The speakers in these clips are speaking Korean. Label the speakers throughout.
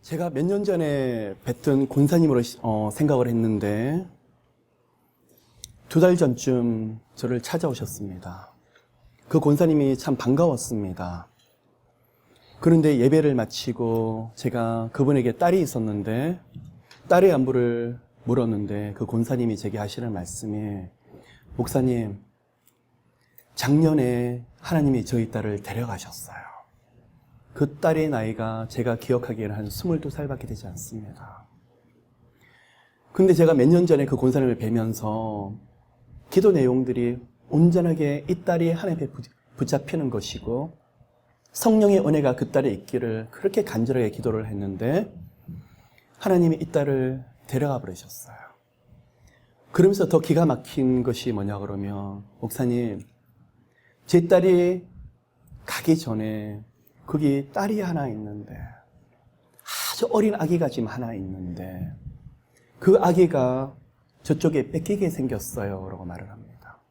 Speaker 1: 제가 몇 년 전에 뵀던 권사님으로 생각을 했는데 2달 전쯤 저를 찾아오셨습니다. 그 권사님이 참 반가웠습니다. 그런데 예배를 마치고 제가 그분에게 딸이 있었는데 딸의 안부를 물었는데 그 권사님이 제게 하시는 말씀이, 목사님, 작년에 하나님이 저희 딸을 데려가셨어요. 그 딸의 나이가 제가 기억하기에는 한 22살밖에 되지 않습니다. 근데 제가 몇 년 전에 그 권사님을 뵈면서 기도 내용들이 온전하게 이 딸이 하나님께 붙잡히는 것이고 성령의 은혜가 그 딸에 있기를 그렇게 간절하게 기도를 했는데 하나님이 이 딸을 데려가 버리셨어요. 그러면서 더 기가 막힌 것이 뭐냐 그러면, 목사님, 제 딸이 가기 전에 거기 딸이 하나 있는데, 아주 어린 아기가 지금 하나 있는데 그 아기가 저쪽에 뺏기게 생겼어요 라고 말을 합니다.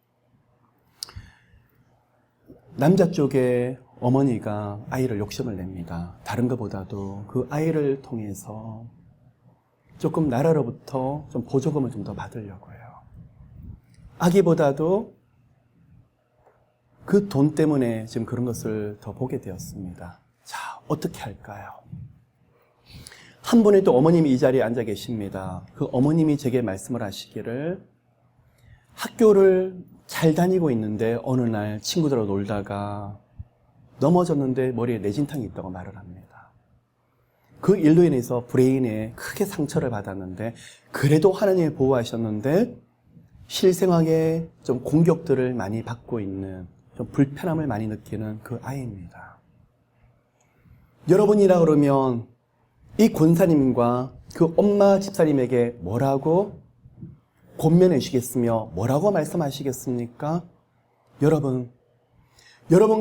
Speaker 1: 남자 쪽에 어머니가 아이를 욕심을 냅니다. 다른 것보다도 그 아이를 통해서 조금 나라로부터 좀 보조금을 좀 더 받으려고 해요. 아기보다도 그 돈 때문에 지금 그런 것을 더 보게 되었습니다. 자, 어떻게 할까요? 한 분의 또 어머님이 이 자리에 앉아 계십니다. 그 어머님이 제게 말씀을 하시기를, 학교를 잘 다니고 있는데 어느 날 친구들하고 놀다가 넘어졌는데 머리에 내진탕이 있다고 말을 합니다. 그 일로 인해서 브레인에 크게 상처를 받았는데 그래도 하나님이 보호하셨는데 실생활에 좀 공격들을 많이 받고 있는, 좀 불편함을 많이 느끼는 그 아이입니다. 여러분이라 그러면 이 권사님과 그 엄마 집사님에게 뭐라고 권면해 주시겠으며 뭐라고 말씀하시겠습니까? 여러분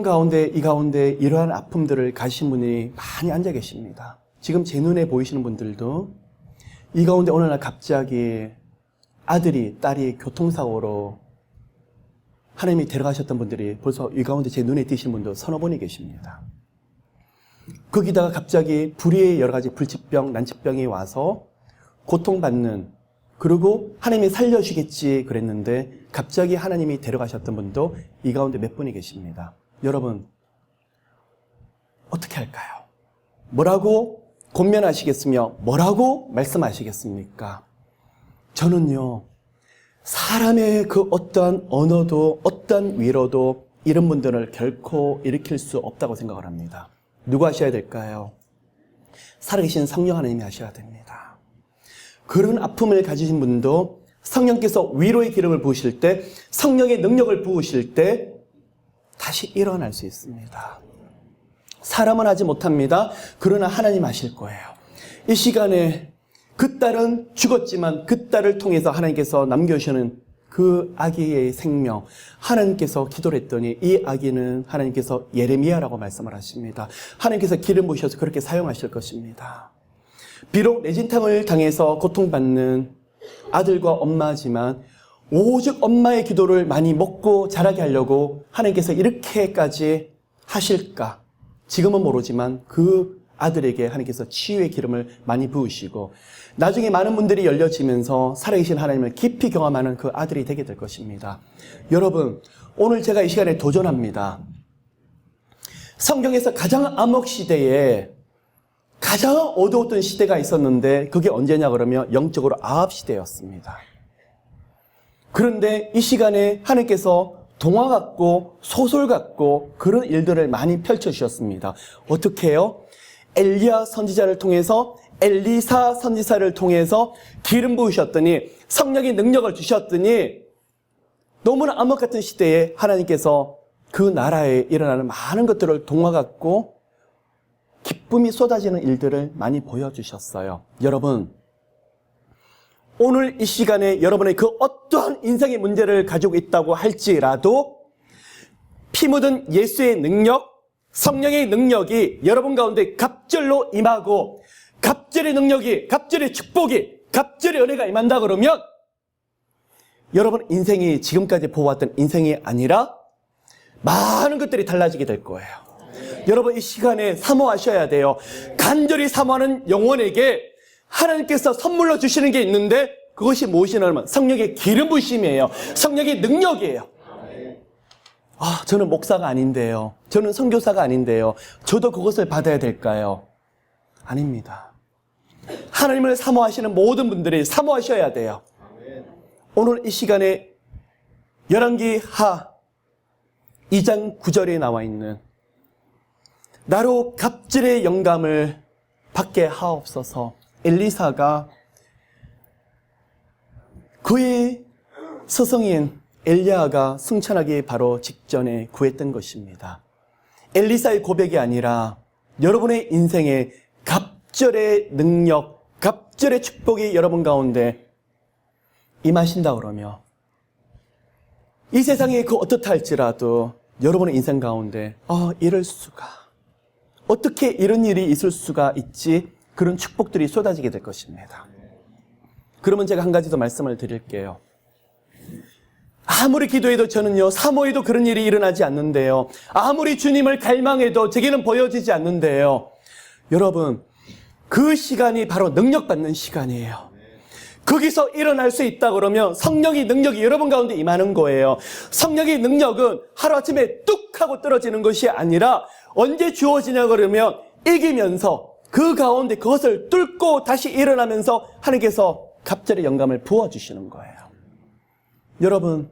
Speaker 1: 가운데, 이 가운데 이러한 아픔들을 가신 분이 많이 앉아 계십니다. 지금 제 눈에 보이시는 분들도 이 가운데 어느 날 갑자기 아들이, 딸이 교통사고로 하나님이 데려가셨던 분들이 벌써 이 가운데 제 눈에 띄신 분도 서너 분이 계십니다. 거기다가 갑자기 불의의 여러 가지 불치병, 난치병이 와서 고통받는, 그리고 하나님이 살려주겠지 그랬는데 갑자기 하나님이 데려가셨던 분도 이 가운데 몇 분이 계십니다. 여러분, 어떻게 할까요? 뭐라고 권면하시겠으며 뭐라고 말씀하시겠습니까? 저는요, 사람의 그 어떠한 언어도 어떠한 위로도 이런 분들을 결코 일으킬 수 없다고 생각을 합니다. 누가 하셔야 될까요? 살아계신 성령 하나님이 하셔야 됩니다. 그런 아픔을 가지신 분도 성령께서 위로의 기름을 부으실 때, 성령의 능력을 부으실 때 다시 일어날 수 있습니다. 사람은 하지 못합니다. 그러나 하나님 하실 거예요. 이 시간에 그 딸은 죽었지만 그 딸을 통해서 하나님께서 남겨주시는 그 아기의 생명, 하나님께서 기도를 했더니 이 아기는 하나님께서 예레미야라고 말씀을 하십니다. 하나님께서 기름 부으셔서 그렇게 사용하실 것입니다. 비록 내진탕을 당해서 고통받는 아들과 엄마지만 오직 엄마의 기도를 많이 먹고 자라게 하려고 하나님께서 이렇게까지 하실까? 지금은 모르지만 그 아들에게 하나님께서 치유의 기름을 많이 부으시고 나중에 많은 분들이 열려지면서 살아계신 하나님을 깊이 경험하는 그 아들이 되게 될 것입니다. 여러분, 오늘 제가 이 시간에 도전합니다. 성경에서 가장 암흑 시대에 가장 어두웠던 시대가 있었는데 그게 언제냐 그러면 영적으로 아합 시대였습니다. 그런데 이 시간에 하나님께서 동화 같고 소설 같고 그런 일들을 많이 펼쳐주셨습니다. 어떻게 해요? 엘리야 선지자를 통해서, 엘리사 선지자를 통해서 기름 부으셨더니, 성령의 능력을 주셨더니 너무나 암흑 같은 시대에 하나님께서 그 나라에 일어나는 많은 것들을 동화 같고 기쁨이 쏟아지는 일들을 많이 보여주셨어요. 여러분, 오늘 이 시간에 여러분의 그 어떠한 인생의 문제를 가지고 있다고 할지라도 피 묻은 예수의 능력, 성령의 능력이 여러분 가운데 갑절로 임하고 갑절의 능력이, 갑절의 축복이, 갑절의 은혜가 임한다 그러면 여러분 인생이 지금까지 보아왔던 인생이 아니라 많은 것들이 달라지게 될 거예요. 여러분 이 시간에 사모하셔야 돼요. 간절히 사모하는 영혼에게 하나님께서 선물로 주시는 게 있는데 그것이 무엇이냐면 성령의 기름 부으심이에요. 성령의 능력이에요. 저는 목사가 아닌데요. 저는 선교사가 아닌데요. 저도 그것을 받아야 될까요? 아닙니다. 하나님을 사모하시는 모든 분들이 사모하셔야 돼요. 오늘 이 시간에 열왕기 하 2장 9절에 나와 있는 나로 갑절의 영감을 받게 하옵소서. 엘리사가 그의 스승인 엘리야가 승천하기 바로 직전에 구했던 것입니다. 엘리사의 고백이 아니라 여러분의 인생에 갑절의 능력, 갑절의 축복이 여러분 가운데 임하신다 그러며 이 세상이 그 어떻다 할지라도 여러분의 인생 가운데 이럴 수가, 어떻게 이런 일이 있을 수가 있지, 그런 축복들이 쏟아지게 될 것입니다. 그러면 제가 한 가지 더 말씀을 드릴게요. 아무리 기도해도 저는요, 사모해도 그런 일이 일어나지 않는데요. 아무리 주님을 갈망해도 제게는 보여지지 않는데요. 여러분, 그 시간이 바로 능력받는 시간이에요. 거기서 일어날 수 있다 그러면 성령의 능력이 여러분 가운데 임하는 거예요. 성령의 능력은 하루아침에 뚝 하고 떨어지는 것이 아니라 언제 주어지냐 그러면 이기면서 그 가운데 그것을 뚫고 다시 일어나면서 하나님께서 갑절의 영감을 부어주시는 거예요. 여러분,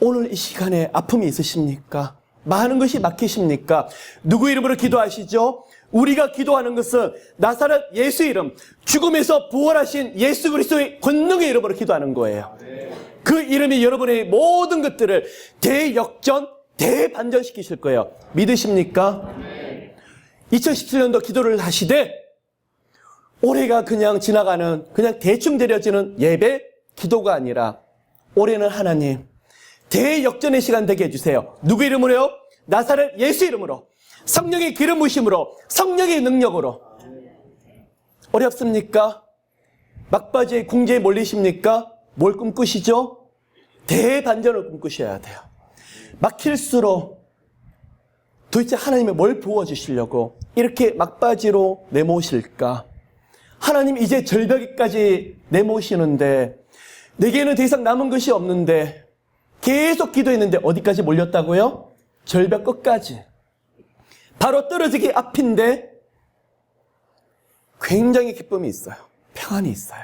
Speaker 1: 오늘 이 시간에 아픔이 있으십니까? 많은 것이 막히십니까? 누구 이름으로 기도하시죠? 우리가 기도하는 것은 나사렛 예수 이름, 죽음에서 부활하신 예수 그리스도의 권능의 이름으로 기도하는 거예요. 그 이름이 여러분의 모든 것들을 대역전, 대반전시키실 거예요. 믿으십니까? 2017년도 기도를 하시되 올해가 그냥 지나가는, 그냥 대충 드려지는 예배, 기도가 아니라 올해는 하나님 대역전의 시간 되게 해주세요. 누구 이름으로요? 나사렛 예수 이름으로, 성령의 기름 부으심으로, 성령의 능력으로. 어렵습니까? 막바지에 궁지에 몰리십니까? 뭘 꿈꾸시죠? 대반전을 꿈꾸셔야 돼요. 막힐수록 도대체 하나님이 뭘 부어주시려고 이렇게 막바지로 내모실까? 하나님 이제 절벽까지 내모시는데 내게는 더 이상 남은 것이 없는데 계속 기도했는데 어디까지 몰렸다고요? 절벽 끝까지. 바로 떨어지기 앞인데 굉장히 기쁨이 있어요. 평안이 있어요.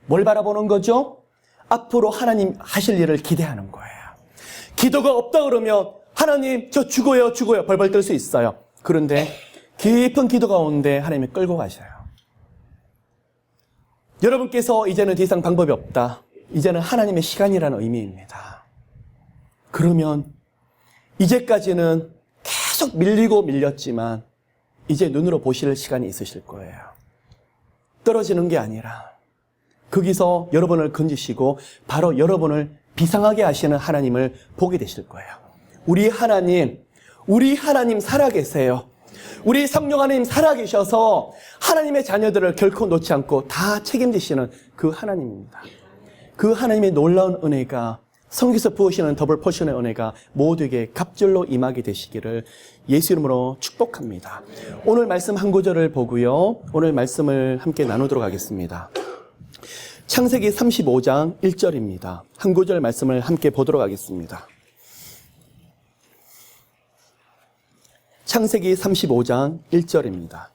Speaker 1: 뭘 바라보는 거죠? 앞으로 하나님 하실 일을 기대하는 거예요. 기도가 없다 그러면 하나님 저 죽어요 벌벌 떨 수 있어요. 그런데 깊은 기도 가운데 하나님이 끌고 가셔요. 여러분께서 이제는 더 이상 방법이 없다. 이제는 하나님의 시간이라는 의미입니다. 그러면 이제까지는 계속 밀리고 밀렸지만 이제 눈으로 보실 시간이 있으실 거예요. 떨어지는 게 아니라 거기서 여러분을 건지시고 바로 여러분을 비상하게 하시는 하나님을 보게 되실 거예요. 우리 하나님 살아계세요. 우리 성령 하나님 살아계셔서 하나님의 자녀들을 결코 놓지 않고 다 책임지시는 그 하나님입니다. 그 하나님의 놀라운 은혜가, 성경에서 부으시는 더블 포션의 은혜가 모두에게 갑절로 임하게 되시기를 예수 이름으로 축복합니다. 오늘 말씀 한 구절을 보고요, 오늘 말씀을 함께 나누도록 하겠습니다. 창세기 35장 1절입니다. 한 구절 말씀을 함께 보도록 하겠습니다. 창세기 35장 1절입니다.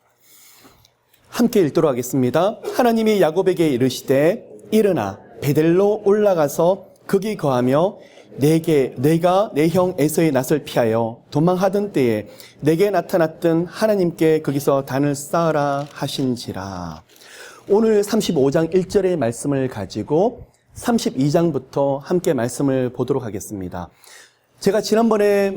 Speaker 1: 함께 읽도록 하겠습니다. 하나님이 야곱에게 이르시되 일어나 베델로 올라가서 거기 거하며 내가 내 형 에서의 낯을 피하여 도망하던 때에 내게 나타났던 하나님께 거기서 단을 쌓으라 하신지라. 오늘 35장 1절의 말씀을 가지고 32장부터 함께 말씀을 보도록 하겠습니다. 제가 지난주에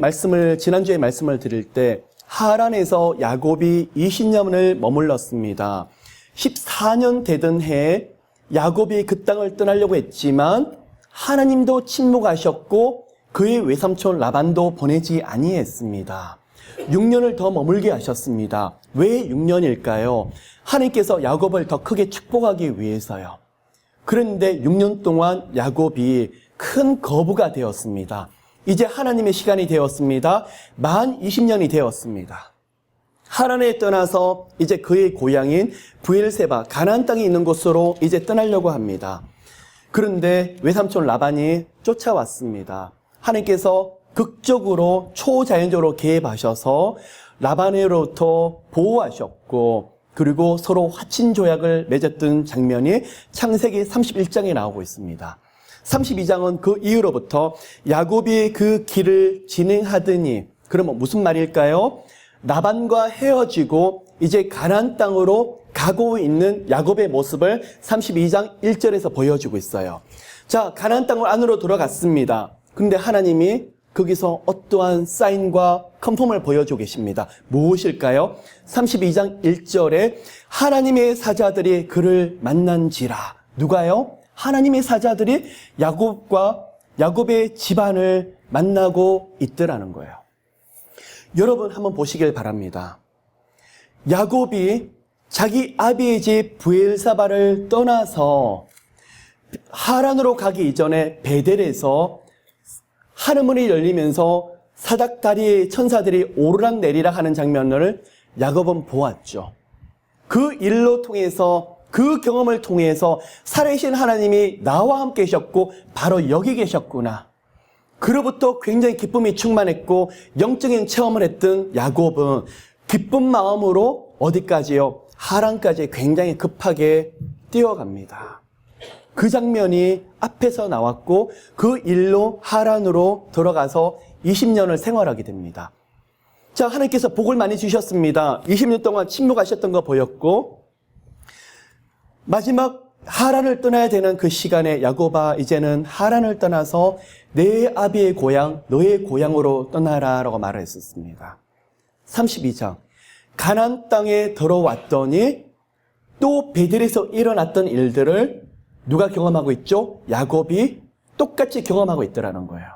Speaker 1: 말씀을 드릴 때 하란에서 야곱이 20년을 머물렀습니다. 14년 되던 해에 야곱이 그 땅을 떠나려고 했지만 하나님도 침묵하셨고 그의 외삼촌 라반도 보내지 아니했습니다. 6년을 더 머물게 하셨습니다. 왜 6년일까요? 하나님께서 야곱을 더 크게 축복하기 위해서요. 그런데 6년 동안 야곱이 큰 거부가 되었습니다. 이제 하나님의 시간이 되었습니다. 만 20년이 되었습니다. 하란에 떠나서 이제 그의 고향인 브엘세바 가나안 땅에 있는 곳으로 이제 떠나려고 합니다. 그런데 외삼촌 라반이 쫓아왔습니다. 하나님께서 극적으로 초자연적으로 개입하셔서 라반으로부터 보호하셨고, 그리고 서로 화친 조약을 맺었던 장면이 창세기 31장에 나오고 있습니다. 32장은 그 이후로부터 야곱이 그 길을 진행하더니, 그러면 무슨 말일까요? 라반과 헤어지고 이제 가나안 땅으로 가고 있는 야곱의 모습을 32장 1절에서 보여주고 있어요. 자, 가나안 땅을 안으로 들어갔습니다. 그런데 하나님이 거기서 어떠한 사인과 컨펌을 보여주고 계십니다. 무엇일까요? 32장 1절에 하나님의 사자들이 그를 만난지라. 누가요? 하나님의 사자들이 야곱의 집안을 만나고 있더라는 거예요. 여러분 한번 보시길 바랍니다. 야곱이 자기 아비의 집 브엘사바를 떠나서 하란으로 가기 이전에 베델에서 하늘문이 열리면서 사닥다리의 천사들이 오르락내리락 하는 장면을 야곱은 보았죠. 그 일로 통해서, 그 경험을 통해서 살아계신 하나님이 나와 함께 계셨고 바로 여기 계셨구나. 그로부터 굉장히 기쁨이 충만했고 영적인 체험을 했던 야곱은 기쁜 마음으로 어디까지요? 하란까지 굉장히 급하게 뛰어갑니다. 그 장면이 앞에서 나왔고 그 일로 하란으로 들어가서 20년을 생활하게 됩니다. 자, 하나님께서 복을 많이 주셨습니다. 20년 동안 침묵하셨던 거 보였고, 마지막 하란을 떠나야 되는 그 시간에 야곱아, 이제는 하란을 떠나서 내 아비의 고향, 너의 고향으로 떠나라 라고 말을 했었습니다. 32장 가나안 땅에 들어왔더니 또 베델에서 일어났던 일들을 누가 경험하고 있죠? 야곱이 똑같이 경험하고 있더라는 거예요.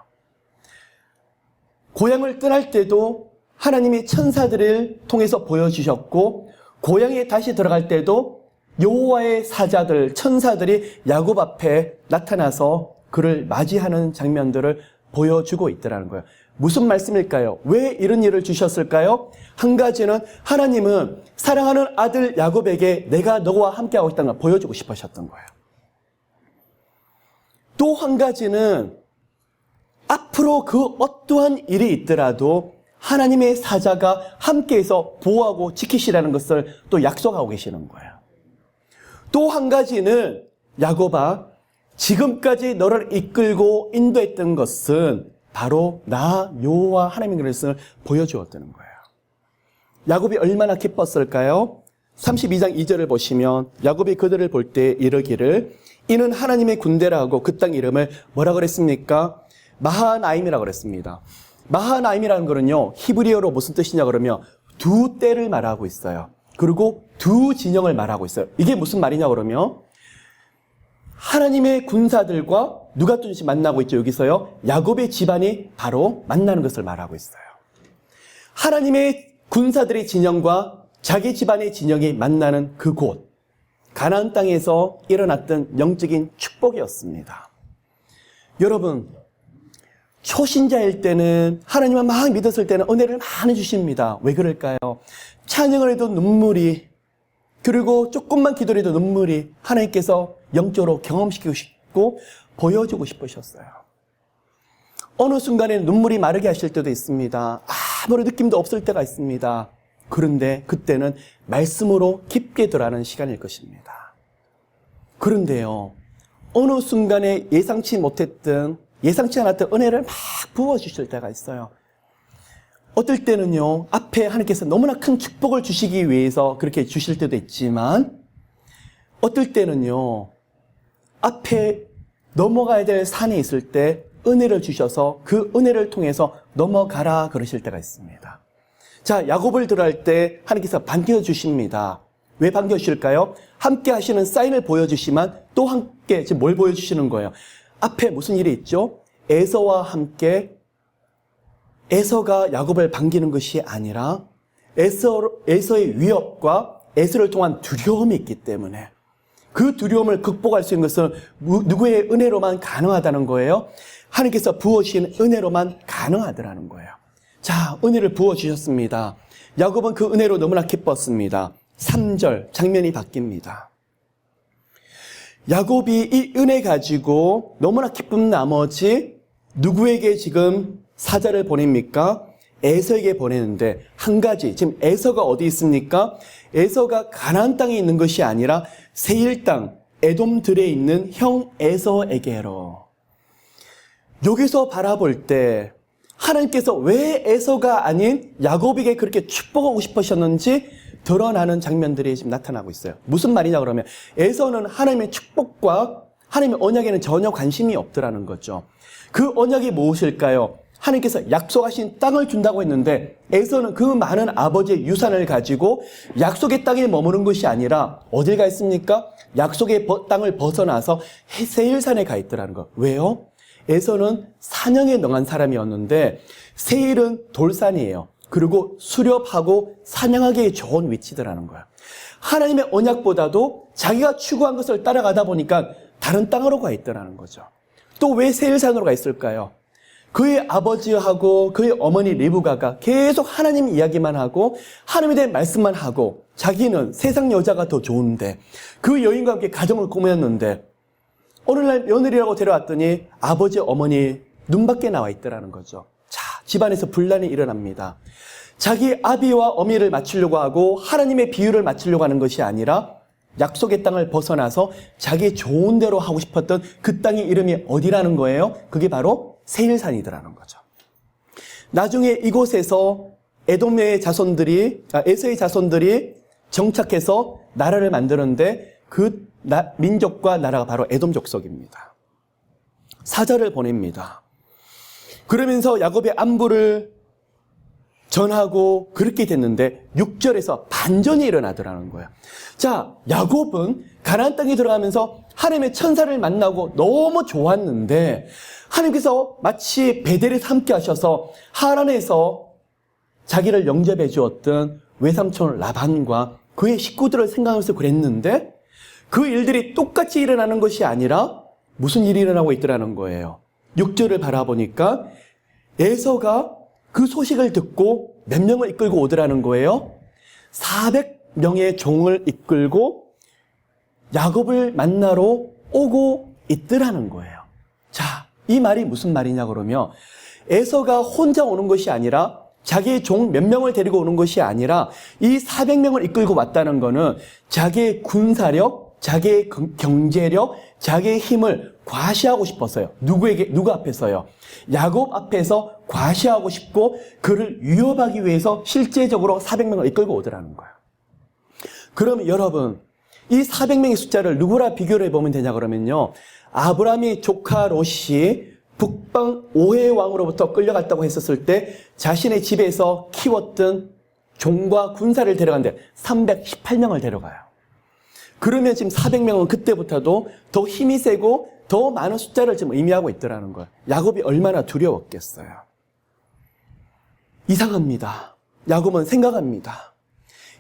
Speaker 1: 고향을 떠날 때도 하나님이 천사들을 통해서 보여주셨고, 고향에 다시 들어갈 때도 여호와의 사자들, 천사들이 야곱 앞에 나타나서 그를 맞이하는 장면들을 보여주고 있더라는 거예요. 무슨 말씀일까요? 왜 이런 일을 주셨을까요? 한 가지는 하나님은 사랑하는 아들 야곱에게 내가 너와 함께하고 있다는 걸 보여주고 싶으셨던 거예요. 또 한 가지는 앞으로 그 어떠한 일이 있더라도 하나님의 사자가 함께해서 보호하고 지키시라는 것을 또 약속하고 계시는 거예요. 또 한 가지는 야곱아, 지금까지 너를 이끌고 인도했던 것은 바로 나 여호와 하나님의 것을 보여주었다는 거예요. 야곱이 얼마나 기뻤을까요? 32장 2절을 보시면 야곱이 그들을 볼 때 이르기를 이는 하나님의 군대라 하고 그 땅 이름을 뭐라 그랬습니까? 마하나임이라고 그랬습니다. 마하나임이라는 거는요, 히브리어로 무슨 뜻이냐 그러면 두 떼를 말하고 있어요. 그리고 두 진영을 말하고 있어요. 이게 무슨 말이냐 그러면 하나님의 군사들과 누가 또 만나고 있죠? 여기서요, 야곱의 집안이 바로 만나는 것을 말하고 있어요. 하나님의 군사들의 진영과 자기 집안의 진영이 만나는 그곳, 가나안 땅에서 일어났던 영적인 축복이었습니다. 여러분, 초신자일 때는, 하나님을 막 믿었을 때는 은혜를 많이 주십니다. 왜 그럴까요? 찬양을 해도 눈물이, 그리고 조금만 기도해도 눈물이 하나님께서 영적으로 경험시키고 싶고 보여주고 싶으셨어요. 어느 순간에 눈물이 마르게 하실 때도 있습니다. 아무런 느낌도 없을 때가 있습니다. 그런데 그때는 말씀으로 깊게 들어가는 시간일 것입니다. 그런데요, 어느 순간에 예상치 않았던 은혜를 막 부어주실 때가 있어요. 어떨 때는요, 앞에 하나님께서 너무나 큰 축복을 주시기 위해서 그렇게 주실 때도 있지만, 어떨 때는요, 앞에 넘어가야 될 산에 있을 때 은혜를 주셔서 그 은혜를 통해서 넘어가라 그러실 때가 있습니다. 자, 야곱을 들어갈 때 하나님께서 반겨주십니다. 왜 반겨주실까요? 함께 하시는 사인을 보여주시면 또 함께 지금 뭘 보여주시는 거예요? 앞에 무슨 일이 있죠? 에서와 함께, 에서가 야곱을 반기는 것이 아니라 에서의 위협과 에서를 통한 두려움이 있기 때문에 그 두려움을 극복할 수 있는 것은 누구의 은혜로만 가능하다는 거예요? 하나님께서 부어주신 은혜로만 가능하더라는 거예요. 자, 은혜를 부어주셨습니다. 야곱은 그 은혜로 너무나 기뻤습니다. 3절 장면이 바뀝니다. 야곱이 이 은혜 가지고 너무나 기쁜 나머지 누구에게 지금 사자를 보냅니까? 에서에게 보내는데 한 가지, 지금 에서가 어디 있습니까? 에서가 가나안 땅에 있는 것이 아니라 세일 땅 에돔들에 있는 형 에서에게로. 여기서 바라볼 때 하나님께서 왜 에서가 아닌 야곱에게 그렇게 축복하고 싶으셨는지 드러나는 장면들이 지금 나타나고 있어요. 무슨 말이냐 그러면 에서는 하나님의 축복과 하나님의 언약에는 전혀 관심이 없더라는 거죠. 그 언약이 무엇일까요? 하나님께서 약속하신 땅을 준다고 했는데 에서는 그 많은 아버지의 유산을 가지고 약속의 땅에 머무는 것이 아니라 어딜 가 있습니까? 약속의 땅을 벗어나서 세일산에 가 있더라는 거. 왜요? 에서는 사냥에 능한 사람이었는데 세일은 돌산이에요. 그리고 수렵하고 사냥하기에 좋은 위치더라는 거야. 하나님의 언약보다도 자기가 추구한 것을 따라가다 보니까 다른 땅으로 가 있더라는 거죠. 또 왜 세일산으로 가 있을까요? 그의 아버지하고 그의 어머니 리브가가 계속 하나님 이야기만 하고 하나님에 대한 말씀만 하고 자기는 세상 여자가 더 좋은데 그 여인과 함께 가정을 꾸몄는데 어느 날 며느리라고 데려왔더니 아버지 어머니 눈 밖에 나와 있더라는 거죠. 자, 집안에서 분란이 일어납니다. 자기 아비와 어미를 맞추려고 하고 하나님의 비유를 맞추려고 하는 것이 아니라 약속의 땅을 벗어나서 자기 좋은 대로 하고 싶었던 그 땅의 이름이 어디라는 거예요? 그게 바로 세일산이더라는 거죠. 나중에 이곳에서 에돔의 자손들이, 에서의 자손들이 정착해서 나라를 만드는데 그 민족과 나라가 바로 에돔 족속입니다. 사자를 보냅니다. 그러면서 야곱의 안부를 전하고 그렇게 됐는데 6절에서 반전이 일어나더라는 거예요. 자, 야곱은 가나안 땅에 들어가면서 하나님의 천사를 만나고 너무 좋았는데 하나님께서 마치 베델에서 함께 하셔서 하란에서 자기를 영접해 주었던 외삼촌 라반과 그의 식구들을 생각하면서 그랬는데 그 일들이 똑같이 일어나는 것이 아니라 무슨 일이 일어나고 있더라는 거예요. 6절을 바라보니까 에서가 그 소식을 듣고 몇 명을 이끌고 오더라는 거예요. 400명의 종을 이끌고 야곱을 만나러 오고 있더라는 거예요. 자, 이 말이 무슨 말이냐 그러면 에서가 혼자 오는 것이 아니라 자기의 종 몇 명을 데리고 오는 것이 아니라 이 400명을 이끌고 왔다는 거는 자기의 군사력, 자기의 경제력, 자기의 힘을 과시하고 싶었어요. 누구 앞에서요? 야곱 앞에서 과시하고 싶고 그를 위협하기 위해서 실제적으로 400명을 이끌고 오더라는 거예요. 그럼 여러분, 이 400명의 숫자를 누구랑 비교를 해보면 되냐 그러면요. 아브라함이 조카 롯이 북방 오해 왕으로부터 끌려갔다고 했었을 때 자신의 집에서 키웠던 종과 군사를 데려간데 318명을 데려가요. 그러면 지금 400명은 그때부터도 더 힘이 세고 더 많은 숫자를 지금 의미하고 있더라는 거예요. 야곱이 얼마나 두려웠겠어요. 이상합니다. 야곱은 생각합니다.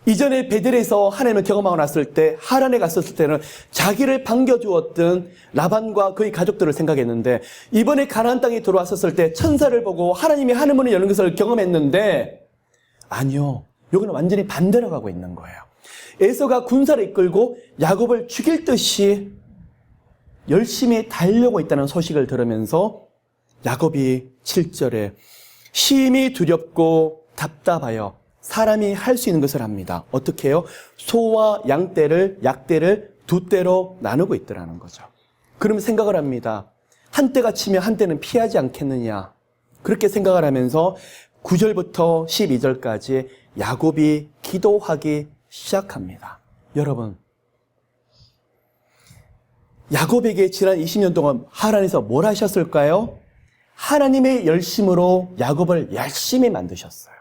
Speaker 1: 이전에 베델에서 하나님을 경험하고 났을 때 하란에 갔었을 때는 자기를 반겨주었던 라반과 그의 가족들을 생각했는데 이번에 가나안 땅에 들어왔었을 때 천사를 보고 하나님이 하늘문을 여는 것을 경험했는데 아니요. 여기는 완전히 반대로 가고 있는 거예요. 에서가 군사를 이끌고 야곱을 죽일 듯이 열심히 달려고 있다는 소식을 들으면서 야곱이 7절에 심히 두렵고 답답하여 사람이 할 수 있는 것을 합니다. 어떻게 해요? 소와 약대를 두 떼로 나누고 있더라는 거죠. 그러면 생각을 합니다. 한 떼가 치면 한 떼는 피하지 않겠느냐. 그렇게 생각을 하면서 9절부터 12절까지 야곱이 기도하기 시작합니다. 여러분, 야곱에게 지난 20년 동안 하란에서 뭘 하셨을까요? 하나님의 열심으로 야곱을 열심히 만드셨어요.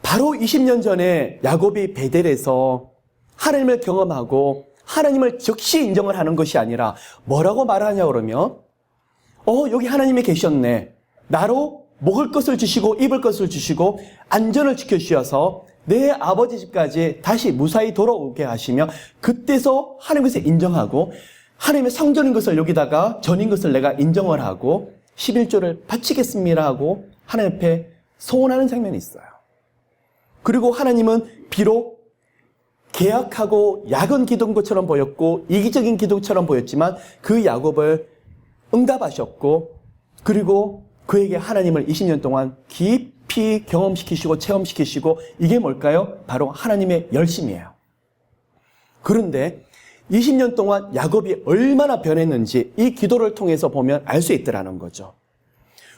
Speaker 1: 바로 20년 전에 야곱이 베델에서 하나님을 경험하고 하나님을 즉시 인정을 하는 것이 아니라 뭐라고 말하냐 그러면 여기 하나님이 계셨네. 나로 먹을 것을 주시고 입을 것을 주시고 안전을 지켜주셔서 내 아버지 집까지 다시 무사히 돌아오게 하시며 그때서 하나님께서 인정하고 하나님의 성전인 것을 여기다가 전인 것을 내가 인정을 하고 11조를 바치겠습니다 하고 하나님 앞에 소원하는 장면이 있어요. 그리고 하나님은 비록 계약하고 야근 기도인 것처럼 보였고 이기적인 기도처럼 보였지만 그 야곱을 응답하셨고 그리고 그에게 하나님을 20년 동안 깊이 경험시키시고 체험시키시고 이게 뭘까요? 바로 하나님의 열심이에요. 그런데 20년 동안 야곱이 얼마나 변했는지 이 기도를 통해서 보면 알 수 있더라는 거죠.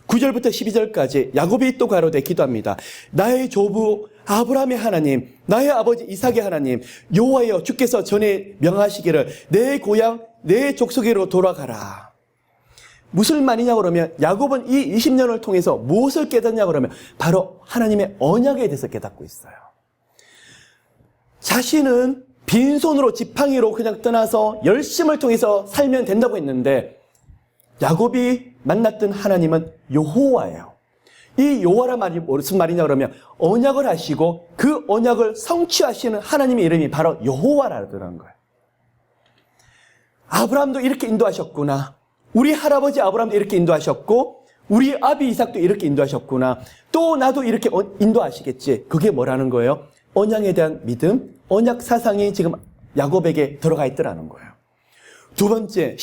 Speaker 1: 9절부터 12절까지 야곱이 또 가로되 기도합니다. 나의 조부 아브라함의 하나님, 나의 아버지 이삭의 하나님, 여호와여 주께서 전에 명하시기를 내 고향 내 족속으로 돌아가라. 무슨 말이냐 그러면 야곱은 이 20년을 통해서 무엇을 깨닫냐 그러면 바로 하나님의 언약에 대해서 깨닫고 있어요. 자신은 빈손으로 지팡이로 그냥 떠나서 열심을 통해서 살면 된다고 했는데 야곱이 만났던 하나님은 여호와예요. 이 여호와란 말이 무슨 말이냐 그러면 언약을 하시고 그 언약을 성취하시는 하나님의 이름이 바로 여호와라는 거예요. 아브라함도 이렇게 인도하셨구나. 우리 할아버지 아브라함도 이렇게 인도하셨고 우리 아비 이삭도 이렇게 인도하셨구나. 또 나도 이렇게 인도하시겠지. 그게 뭐라는 거예요? 언약에 대한 믿음, 언약 사상이 지금 야곱에게 들어가 있더라는 거예요. 두 번째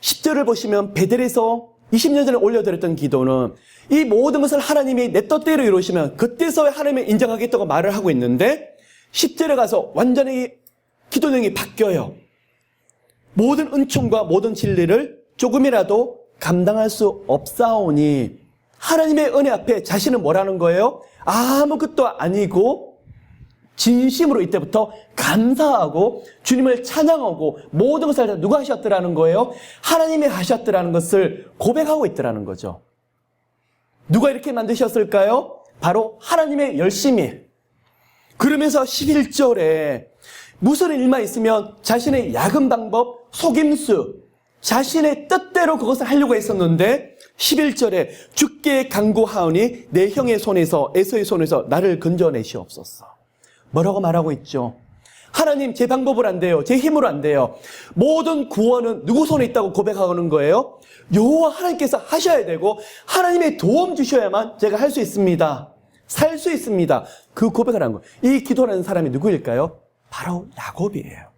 Speaker 1: 10절을 보시면 베델에서 20년 전에 올려드렸던 기도는 이 모든 것을 하나님이 내 뜻대로 이루시면 그때서야 하나님을 인정하겠다고 말을 하고 있는데 10절에 가서 완전히 기도 내용이 바뀌어요. 모든 은총과 모든 진리를 조금이라도 감당할 수 없사오니 하나님의 은혜 앞에 자신은 뭐라는 거예요? 아무것도 아니고 진심으로 이때부터 감사하고 주님을 찬양하고 모든 것을 다 누가 하셨더라는 거예요? 하나님이 하셨더라는 것을 고백하고 있더라는 거죠. 누가 이렇게 만드셨을까요? 바로 하나님의 열심히. 그러면서 11절에 무슨 일만 있으면 자신의 야근 방법, 속임수, 자신의 뜻대로 그것을 하려고 했었는데 11절에 주께 간구하오니 내 형의 손에서 에서의 손에서 나를 건져내시옵소서. 뭐라고 말하고 있죠? 하나님 제 방법으로 안 돼요. 제 힘으로 안 돼요. 모든 구원은 누구 손에 있다고 고백하는 거예요? 여호와 하나님께서 하셔야 되고 하나님의 도움 주셔야만 제가 할 수 있습니다. 살 수 있습니다. 그 고백을 한 거예요. 이 기도하는 사람이 누구일까요? 바로 야곱이에요.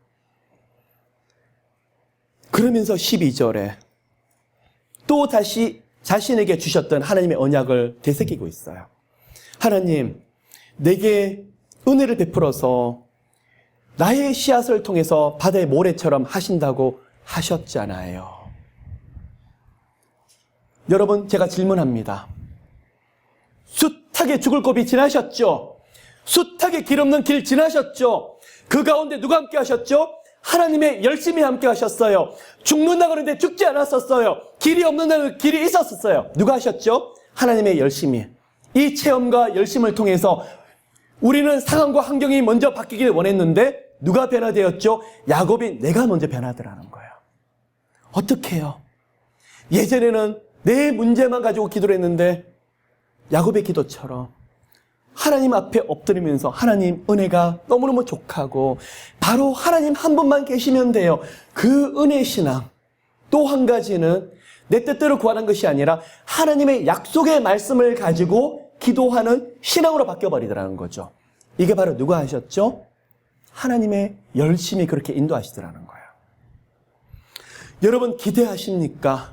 Speaker 1: 그러면서 12절에 또 다시 자신에게 주셨던 하나님의 언약을 되새기고 있어요. 하나님, 내게 은혜를 베풀어서 나의 씨앗을 통해서 바다의 모래처럼 하신다고 하셨잖아요. 여러분, 제가 질문합니다. 숱하게 죽을 고비 지나셨죠? 숱하게 길 없는 길 지나셨죠? 그 가운데 누가 함께 하셨죠? 하나님의 열심히 함께 하셨어요. 죽는다 그러는데 죽지 않았었어요. 길이 없는다는 길이 있었어요. 누가 하셨죠? 하나님의 열심히. 이 체험과 열심을 통해서 우리는 상황과 환경이 먼저 바뀌길 원했는데 누가 변화되었죠? 야곱이 내가 먼저 변화되라는 거예요. 어떻게 해요? 예전에는 내 문제만 가지고 기도를 했는데 야곱의 기도처럼 하나님 앞에 엎드리면서 하나님 은혜가 너무너무 족하고 바로 하나님 한 분만 계시면 돼요. 그 은혜 신앙. 또 한 가지는 내 뜻대로 구하는 것이 아니라 하나님의 약속의 말씀을 가지고 기도하는 신앙으로 바뀌어버리더라는 거죠. 이게 바로 누가 하셨죠? 하나님의 열심히 그렇게 인도하시더라는 거예요. 여러분 기대하십니까?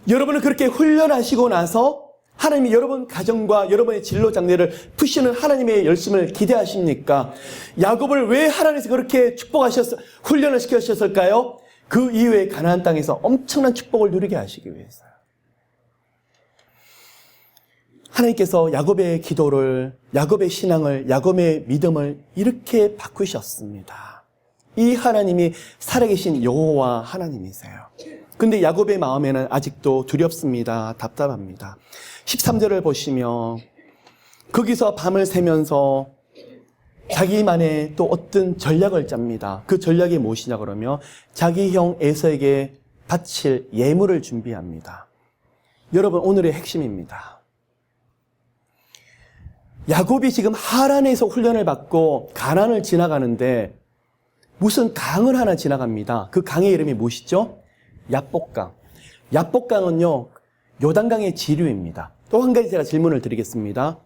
Speaker 1: 여러분은 그렇게 훈련하시고 나서 하나님이 여러분 가정과 여러분의 진로 장래를 푸시는 하나님의 열심을 기대하십니까? 야곱을 왜 하나님께서 그렇게 훈련을 시키셨을까요? 그 이후에 가나안 땅에서 엄청난 축복을 누리게 하시기 위해서요. 하나님께서 야곱의 기도를, 야곱의 신앙을, 야곱의 믿음을 이렇게 바꾸셨습니다. 이 하나님이 살아계신 여호와 하나님이세요. 근데 야곱의 마음에는 아직도 두렵습니다. 답답합니다. 13절을 보시면 거기서 밤을 새면서 자기만의 또 어떤 전략을 짭니다. 그 전략이 무엇이냐 그러면 자기 형 에서에게 바칠 예물을 준비합니다. 여러분 오늘의 핵심입니다. 야곱이 지금 하란에서 훈련을 받고 가나안을 지나가는데 무슨 강을 하나 지나갑니다. 그 강의 이름이 무엇이죠? 야복강. 야복강은요 요단강의 지류입니다. 또 한 가지 제가 질문을 드리겠습니다.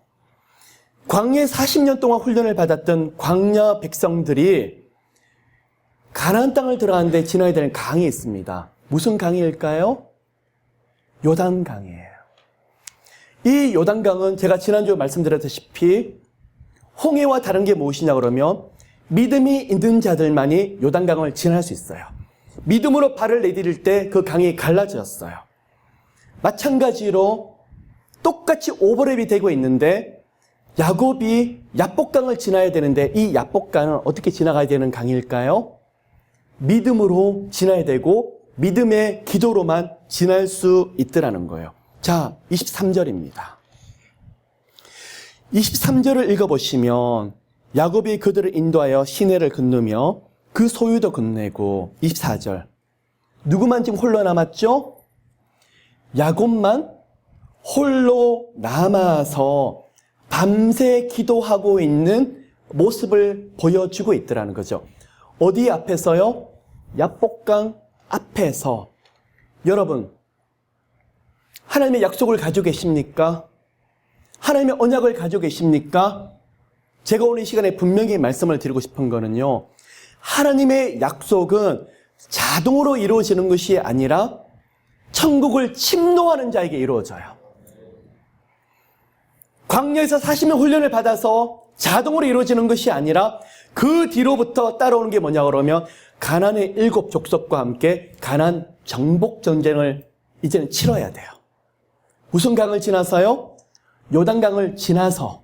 Speaker 1: 광야에 40년 동안 훈련을 받았던 광야 백성들이 가나안 땅을 들어가는데 지나야 되는 강이 있습니다. 무슨 강일까요? 요단강이에요. 이 요단강은 제가 지난주에 말씀드렸다시피 홍해와 다른 게 무엇이냐 그러면 믿음이 있는 자들만이 요단강을 지날 수 있어요. 믿음으로 발을 내디딜 때 그 강이 갈라졌어요. 마찬가지로 똑같이 오버랩이 되고 있는데 야곱이 야복강을 지나야 되는데 이 야복강은 어떻게 지나가야 되는 강일까요? 믿음으로 지나야 되고 믿음의 기도로만 지날 수 있더라는 거예요. 자, 23절입니다. 23절을 읽어보시면 야곱이 그들을 인도하여 시내를 건너며 그 소유도 건네고 24절 누구만 지금 홀로 남았죠? 야곱만 홀로 남아서 밤새 기도하고 있는 모습을 보여주고 있더라는 거죠. 어디 앞에서요? 야복강 앞에서. 여러분, 하나님의 약속을 가지고 계십니까? 하나님의 언약을 가지고 계십니까? 제가 오늘 이 시간에 분명히 말씀을 드리고 싶은 거는요, 하나님의 약속은 자동으로 이루어지는 것이 아니라 천국을 침노하는 자에게 이루어져요. 광야에서 40년 훈련을 받아서 자동으로 이루어지는 것이 아니라 그 뒤로부터 따라오는 게 뭐냐 그러면 가나안의 7 족속과 함께 가나안 정복 전쟁을 이제는 치러야 돼요. 무슨 강을 지나서요? 요단강을 지나서.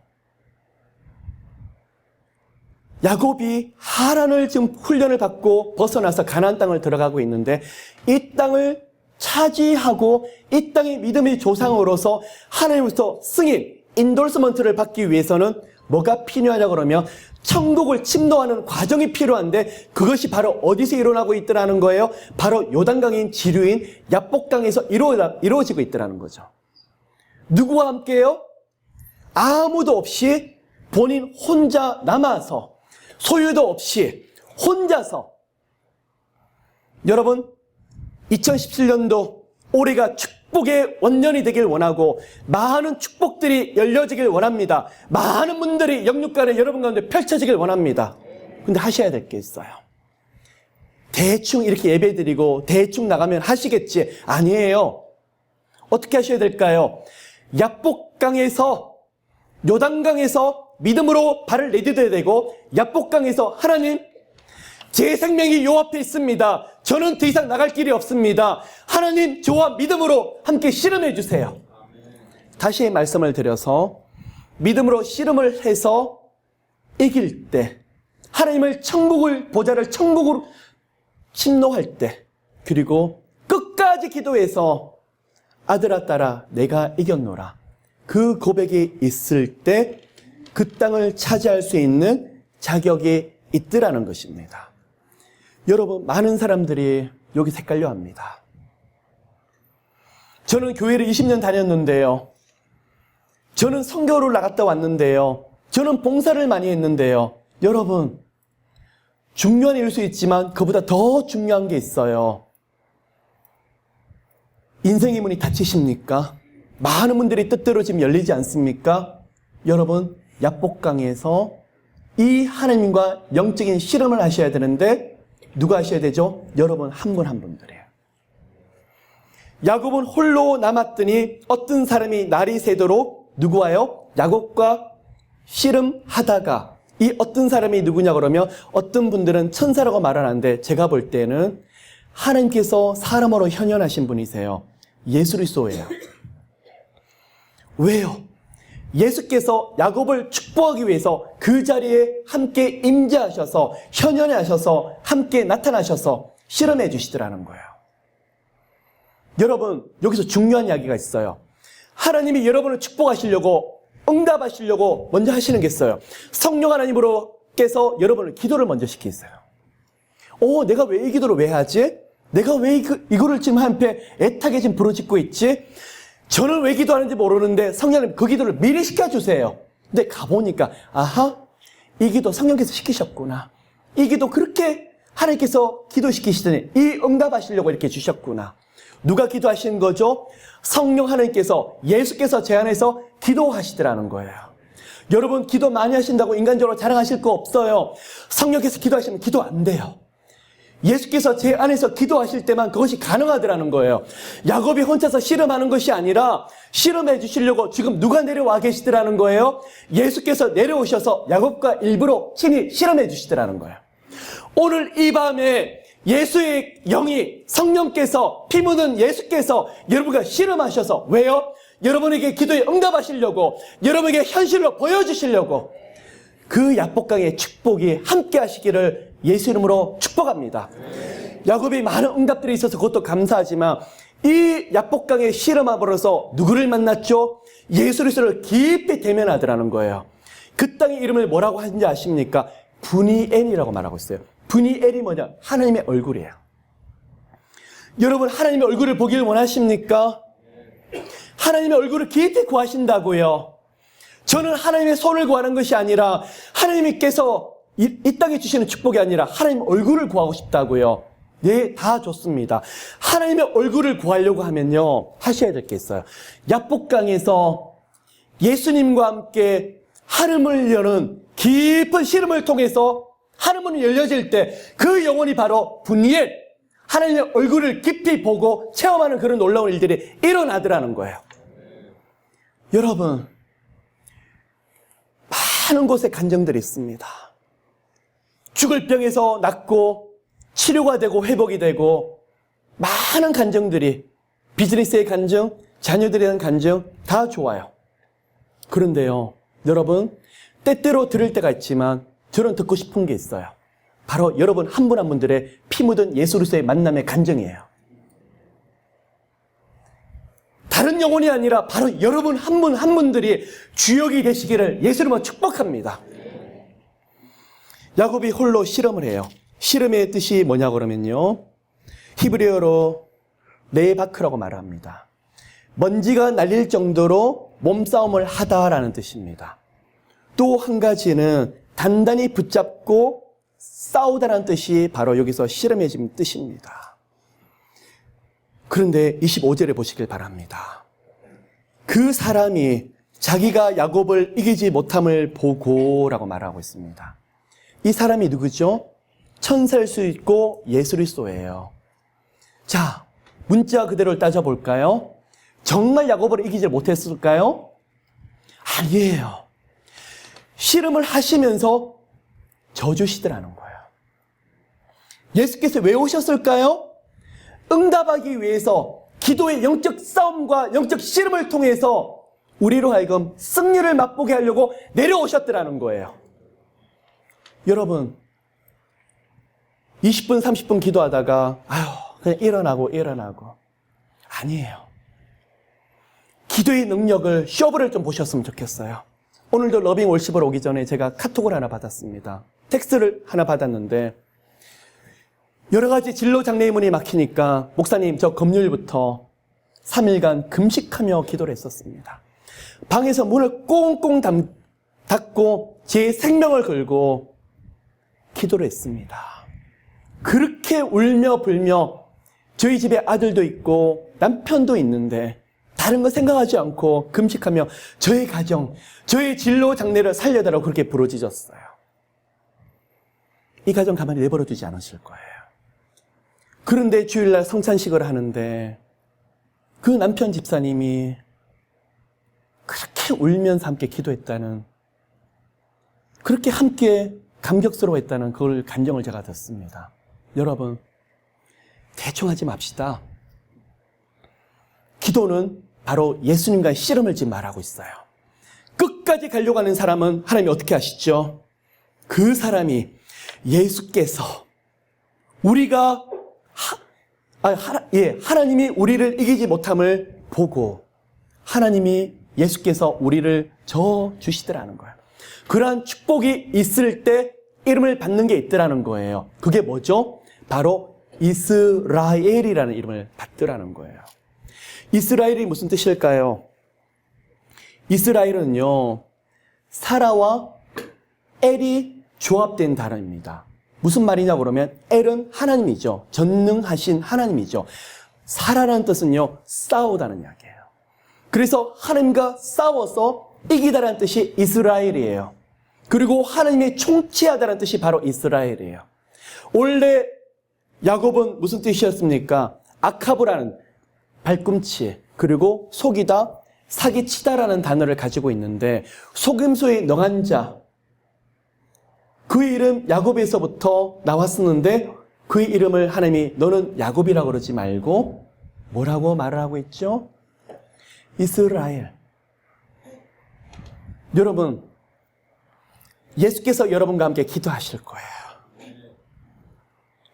Speaker 1: 야곱이 하란을 지금 훈련을 받고 벗어나서 가나안 땅을 들어가고 있는데 이 땅을 차지하고 이 땅의 믿음의 조상으로서 하나님으로부터 승인, 인돌스먼트를 받기 위해서는 뭐가 필요하냐 그러면 천국을 침노하는 과정이 필요한데 그것이 바로 어디서 일어나고 있더라는 거예요? 바로 요단강인 지류인 야복강에서 이루어지고 있더라는 거죠. 누구와 함께요? 아무도 없이 본인 혼자 남아서 소유도 없이 혼자서. 여러분 2017년도 올해가 축복의 원년이 되길 원하고 많은 축복들이 열려지길 원합니다. 많은 분들이 영육간에 여러분 가운데 펼쳐지길 원합니다. 근데 하셔야 될 게 있어요. 대충 이렇게 예배드리고 대충 나가면 하시겠지. 아니에요. 어떻게 하셔야 될까요? 야복강에서 요단강에서 믿음으로 발을 내딛어야 되고 야복강에서 하나님 제 생명이 요 앞에 있습니다. 저는 더 이상 나갈 길이 없습니다. 하나님 저와 믿음으로 함께 씨름해 주세요. 다시 말씀을 드려서 믿음으로 씨름을 해서 이길 때 하나님을 보좌를 천국으로 침노할 때 그리고 끝까지 기도해서 아들아 딸아 내가 이겼노라 그 고백이 있을 때 그 땅을 차지할 수 있는 자격이 있더라는 것입니다. 여러분 많은 사람들이 여기 헷갈려 합니다. 저는 교회를 20년 다녔는데요. 저는 선교를 나갔다 왔는데요. 저는 봉사를 많이 했는데요. 여러분 중요한 일일 수 있지만 그보다 더 중요한 게 있어요. 인생의 문이 닫히십니까? 많은 분들이 뜻대로 지금 열리지 않습니까? 여러분 야복강에서 이 하나님과 영적인 씨름을 하셔야 되는데 누가 하셔야 되죠? 여러분 한 분 한 분들이에요. 야곱은 홀로 남았더니 어떤 사람이 날이 새도록 누구와요? 야곱과 씨름하다가 이 어떤 사람이 누구냐 그러면 어떤 분들은 천사라고 말을 하는데 제가 볼 때는 하나님께서 사람으로 현현하신 분이세요. 예수 그리스도예요. 왜요? 예수께서 야곱을 축복하기 위해서 그 자리에 함께 임재하셔서 현현하셔서 함께 나타나셔서 실험해 주시더라는 거예요. 여러분 여기서 중요한 이야기가 있어요. 하나님이 여러분을 축복하시려고 응답하시려고 먼저 하시는 게 있어요. 성령 하나님으로께서 여러분을 기도를 먼저 시키세요. 내가 왜 이 기도를 왜 하지? 내가 왜 이거를 지금 한패 애타게 지금 부르짖고 있지? 저는 왜 기도하는지 모르는데 성령님 그 기도를 미리 시켜주세요. 근데 가보니까 아하 이 기도 성령께서 시키셨구나. 이 기도 그렇게 하나님께서 기도시키시더니 이 응답하시려고 이렇게 주셨구나. 누가 기도하시는 거죠? 성령 하나님께서 예수께서 제 안에서 기도하시더라는 거예요. 여러분 기도 많이 하신다고 인간적으로 자랑하실 거 없어요. 성령께서 기도하시면 기도 안 돼요. 예수께서 제 안에서 기도하실 때만 그것이 가능하더라는 거예요. 야곱이 혼자서 씨름하는 것이 아니라 씨름해 주시려고 지금 누가 내려와 계시더라는 거예요? 예수께서 내려오셔서 야곱과 일부러 친히 씨름해 주시더라는 거예요. 오늘 이 밤에 예수의 영이 성령께서 피 묻은 예수께서 여러분과 씨름하셔서 왜요? 여러분에게 기도에 응답하시려고 여러분에게 현실로 보여주시려고 그 야복강의 축복이 함께 하시기를 예수 이름으로 축복합니다. 야곱이 많은 응답들이 있어서 그것도 감사하지만 이 야복강의 씨름함으로써 누구를 만났죠? 예수 그리스도를 깊이 대면하더라는 거예요. 그 땅의 이름을 뭐라고 하는지 아십니까? 브니엘이라고 말하고 있어요. 브니엘이 뭐냐? 하나님의 얼굴이에요. 여러분 하나님의 얼굴을 보기를 원하십니까? 하나님의 얼굴을 깊이 구하신다고요. 저는 하나님의 손을 구하는 것이 아니라 하나님께서 이 땅에 주시는 축복이 아니라 하나님 얼굴을 구하고 싶다고요. 네, 다 좋습니다. 하나님의 얼굴을 구하려고 하면요, 하셔야 될 게 있어요. 야복강에서 예수님과 함께 하늘문을 여는 깊은 씨름을 통해서 하늘문이 열려질 때 그 영혼이 바로 분이엘, 하나님의 얼굴을 깊이 보고 체험하는 그런 놀라운 일들이 일어나더라는 거예요. 여러분, 많은 곳에 간증들이 있습니다. 죽을 병에서 낫고 치료가 되고 회복이 되고 많은 간증들이, 비즈니스의 간증, 자녀들에 대한 간증 다 좋아요. 그런데요, 여러분, 때때로 들을 때가 있지만 저는 듣고 싶은 게 있어요. 바로 여러분 한 분 한 분들의 피 묻은 예수 그리스도의 만남의 간증이에요. 다른 영혼이 아니라 바로 여러분 한 분 한 분들이 주역이 되시기를 예수 이름으로 축복합니다. 야곱이 홀로 씨름을 해요. 씨름의 뜻이 뭐냐 그러면요, 히브리어로 레바크라고 말합니다. 먼지가 날릴 정도로 몸싸움을 하다라는 뜻입니다. 또 한 가지는 단단히 붙잡고 싸우다라는 뜻이 바로 여기서 씨름해진 뜻입니다. 그런데 25절에 보시길 바랍니다. 그 사람이 자기가 야곱을 이기지 못함을 보고라고 말하고 있습니다. 이 사람이 누구죠? 천사일 수 있고 예수 그리스도예요. 자, 문자 그대로를 따져볼까요? 정말 야곱을 이기지 못했을까요? 아니에요. 씨름을 하시면서 져주시더라는 거예요. 예수께서 왜 오셨을까요? 응답하기 위해서 기도의 영적 싸움과 영적 씨름을 통해서 우리로 하여금 승리를 맛보게 하려고 내려오셨더라는 거예요. 여러분, 20분, 30분 기도하다가 그냥 일어나고 아니에요. 기도의 능력을, 쇼부를 좀 보셨으면 좋겠어요. 오늘도 러빙 월십을 오기 전에 제가 카톡을 하나 받았습니다. 텍스트를 하나 받았는데 여러 가지 진로 장래의문이 막히니까 목사님, 저 금요일부터 3일간 금식하며 기도를 했었습니다. 방에서 문을 꽁꽁 닫고 제 생명을 걸고 기도를 했습니다. 그렇게 울며 불며 저희 집에 아들도 있고 남편도 있는데 다른 거 생각하지 않고 금식하며 저의 가정, 저의 진로 장래를 살려달라고 그렇게 부르짖었어요. 이 가정 가만히 내버려 두지 않으실 거예요. 그런데 주일날 성찬식을 하는데 그 남편 집사님이 그렇게 울면서 함께 기도했다는, 그렇게 함께 감격스러워했다는 그걸 간증을 제가 듣습니다. 여러분, 대충 하지 맙시다. 기도는 바로 예수님과의 씨름을 지금 말하고 있어요. 끝까지 가려고 하는 사람은 하나님이 어떻게 하시죠? 그 사람이 예수께서 우리가 하나님이 우리를 이기지 못함을 보고 하나님이 예수께서 우리를 져주시더라는 거예요. 그러한 축복이 있을 때 이름을 받는 게 있더라는 거예요. 그게 뭐죠? 바로 이스라엘이라는 이름을 받더라는 거예요. 이스라엘이 무슨 뜻일까요? 이스라엘은요, 사라와 엘이 조합된 단어입니다. 무슨 말이냐 그러면 엘은 하나님이죠. 전능하신 하나님이죠. 사라라는 뜻은요, 싸우다는 이야기예요. 그래서 하나님과 싸워서 이기다라는 뜻이 이스라엘이에요. 그리고 하나님이 통치하다는 뜻이 바로 이스라엘이에요. 원래 야곱은 무슨 뜻이었습니까? 아카브라는 발꿈치, 그리고 속이다, 사기치다라는 단어를 가지고 있는데 속임수에 능한 자, 그의 이름 야곱에서부터 나왔었는데 그의 이름을 하나님이 너는 야곱이라고 그러지 말고 뭐라고 말을 하고 있죠? 이스라엘. 여러분, 예수께서 여러분과 함께 기도하실 거예요.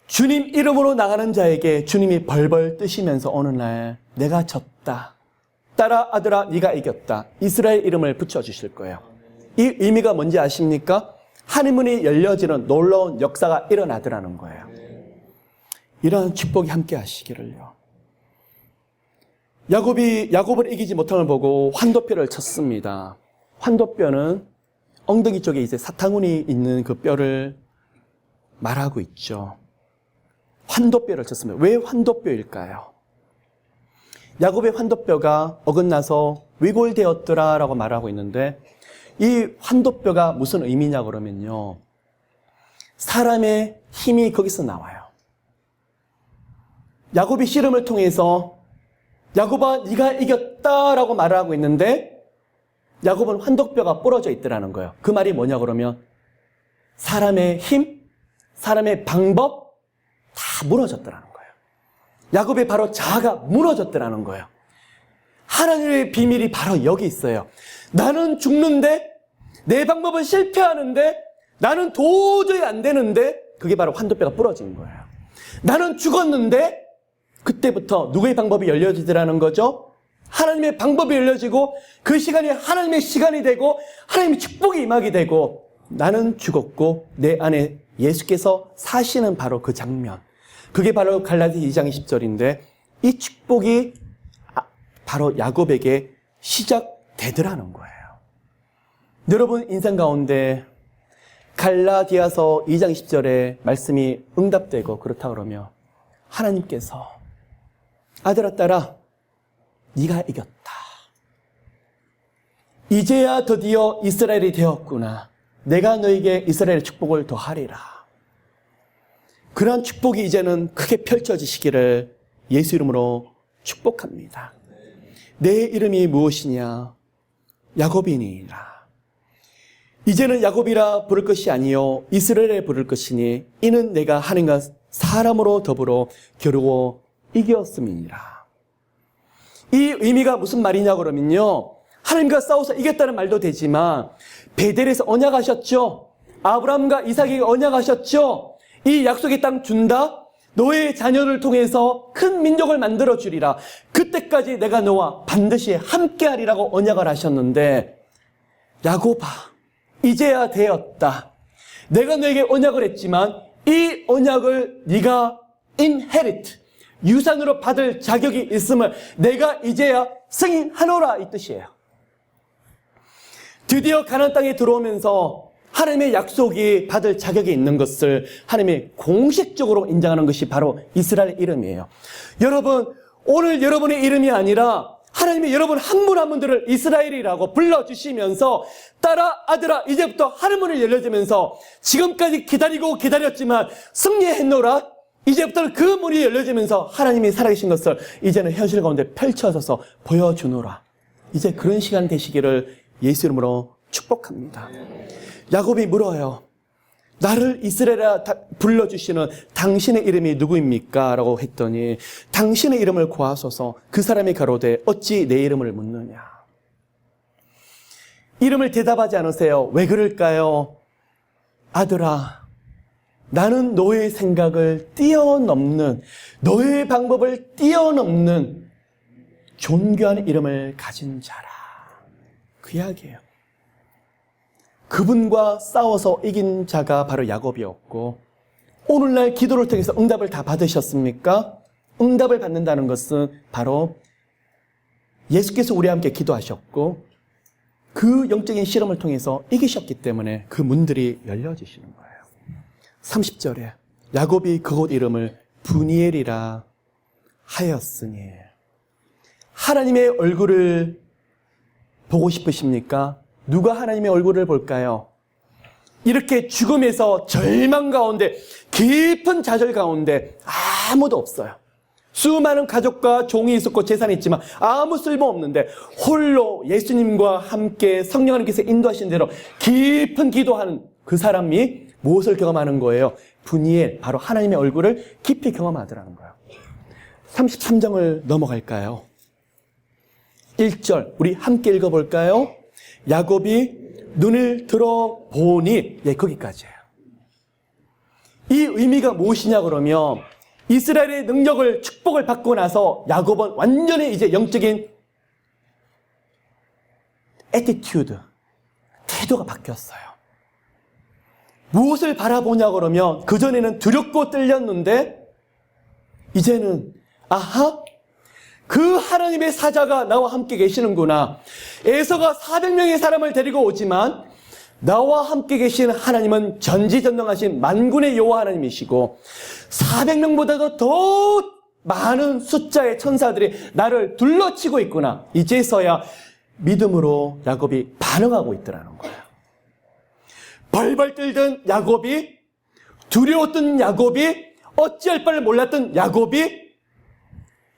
Speaker 1: 주님 이름으로 나가는 자에게 주님이 벌벌 뜨시면서 어느 날 내가 졌다. 딸아 아들아 네가 이겼다. 이스라엘 이름을 붙여주실 거예요. 이 의미가 뭔지 아십니까? 하늘문이 열려지는 놀라운 역사가 일어나더라는 거예요. 이러한 축복이 함께 하시기를요. 야곱을 이기지 못한 걸 보고 환도뼈를 쳤습니다. 환도뼈는 엉덩이 쪽에 이제 사탕운이 있는 그 뼈를 말하고 있죠. 환도뼈를 쳤습니다. 왜 환도뼈일까요? 야곱의 환도뼈가 어긋나서 위골되었더라라고 말하고 있는데 이 환도뼈가 무슨 의미냐 그러면요. 사람의 힘이 거기서 나와요. 야곱이 씨름을 통해서 야곱아 네가 이겼다라고 말을 하고 있는데 야곱은 환도뼈가 부러져 있더라는 거예요. 그 말이 뭐냐 그러면 사람의 힘, 사람의 방법 다 무너졌더라는 거예요. 야곱의 바로 자아가 무너졌더라는 거예요. 하나님의 비밀이 바로 여기 있어요. 나는 죽는데 내 방법은 실패하는데 나는 도저히 안 되는데 그게 바로 환도뼈가 부러진 거예요. 나는 죽었는데 그때부터 누구의 방법이 열려지더라는 거죠? 하나님의 방법이 열려지고 그 시간이 하나님의 시간이 되고 하나님의 축복이 임하게 되고 나는 죽었고 내 안에 예수께서 사시는 바로 그 장면. 그게 바로 갈라디 2장 20절인데 이 축복이 바로 야곱에게 시작되더라는 거예요. 여러분 인생 가운데 갈라디아서 2장 10절에 말씀이 응답되고 그렇다 그러면 하나님께서 아들아 딸아 네가 이겼다. 이제야 드디어 이스라엘이 되었구나. 내가 너에게 이스라엘의 축복을 더하리라. 그러한 축복이 이제는 크게 펼쳐지시기를 예수 이름으로 축복합니다. 내 이름이 무엇이냐? 야곱이니라. 이제는 야곱이라 부를 것이 아니요 이스라엘에 부를 것이니 이는 내가 하나님과 사람으로 더불어 겨루어 이겼음이니라. 이 의미가 무슨 말이냐 그러면요. 하나님과 싸워서 이겼다는 말도 되지만 베델에서 언약하셨죠. 아브라함과 이삭에게 언약하셨죠. 이 약속의 땅 준다. 너의 자녀를 통해서 큰 민족을 만들어 주리라. 그때까지 내가 너와 반드시 함께하리라고 언약을 하셨는데 야곱아 이제야 되었다. 내가 너에게 언약을 했지만 이 언약을 네가 inherit 유산으로 받을 자격이 있음을 내가 이제야 승인하노라 이 뜻이에요. 드디어 가나안 땅에 들어오면서 하나님의 약속이 받을 자격이 있는 것을 하나님이 공식적으로 인정하는 것이 바로 이스라엘 이름이에요. 여러분 오늘 여러분의 이름이 아니라 하나님이 여러분 한 분 한 분들을 이스라엘이라고 불러주시면서 딸아 아들아 이제부터 하늘문을 열려지면서 지금까지 기다리고 기다렸지만 승리했노라. 이제부터는 그 문이 열려지면서 하나님이 살아계신 것을 이제는 현실 가운데 펼쳐져서 보여주노라. 이제 그런 시간 되시기를 예수 이름으로 축복합니다. 야곱이 물어요. 나를 이스라엘이라 불러주시는 당신의 이름이 누구입니까? 라고 했더니 당신의 이름을 구하소서. 그 사람이 가로되 어찌 내 이름을 묻느냐. 이름을 대답하지 않으세요. 왜 그럴까요? 아들아 나는 너의 생각을 뛰어넘는 너의 방법을 뛰어넘는 존귀한 이름을 가진 자라. 그 이야기예요. 그분과 싸워서 이긴 자가 바로 야곱이었고 오늘날 기도를 통해서 응답을 다 받으셨습니까? 응답을 받는다는 것은 바로 예수께서 우리와 함께 기도하셨고 그 영적인 실험을 통해서 이기셨기 때문에 그 문들이 열려지시는 거예요. 30절에 야곱이 그곳 이름을 부니엘이라 하였으니 하나님의 얼굴을 보고 싶으십니까? 누가 하나님의 얼굴을 볼까요? 이렇게 죽음에서 절망 가운데, 깊은 좌절 가운데 아무도 없어요. 수많은 가족과 종이 있었고 재산이 있지만 아무 쓸모 없는데 홀로 예수님과 함께 성령 하나님께서 인도하신 대로 깊은 기도하는 그 사람이 무엇을 경험하는 거예요? 분이엘, 바로 하나님의 얼굴을 깊이 경험하더라는 거예요. 33장을 넘어갈까요? 1절 우리 함께 읽어볼까요? 야곱이 눈을 들어보니, 예, 거기까지예요. 이 의미가 무엇이냐 그러면 이스라엘의 능력을, 축복을 받고 나서 야곱은 완전히 이제 영적인 애티튜드, 태도가 바뀌었어요. 무엇을 바라보냐 그러면 그전에는 두렵고 떨렸는데 이제는 아하, 그 하나님의 사자가 나와 함께 계시는구나. 에서가 400명의 사람을 데리고 오지만 나와 함께 계신 하나님은 전지전능하신 만군의 여호와 하나님이시고 400명보다도 더 많은 숫자의 천사들이 나를 둘러치고 있구나. 이제서야 믿음으로 야곱이 반응하고 있더라는 거예요. 벌벌 떨던 야곱이, 두려웠던 야곱이, 어찌할 바를 몰랐던 야곱이,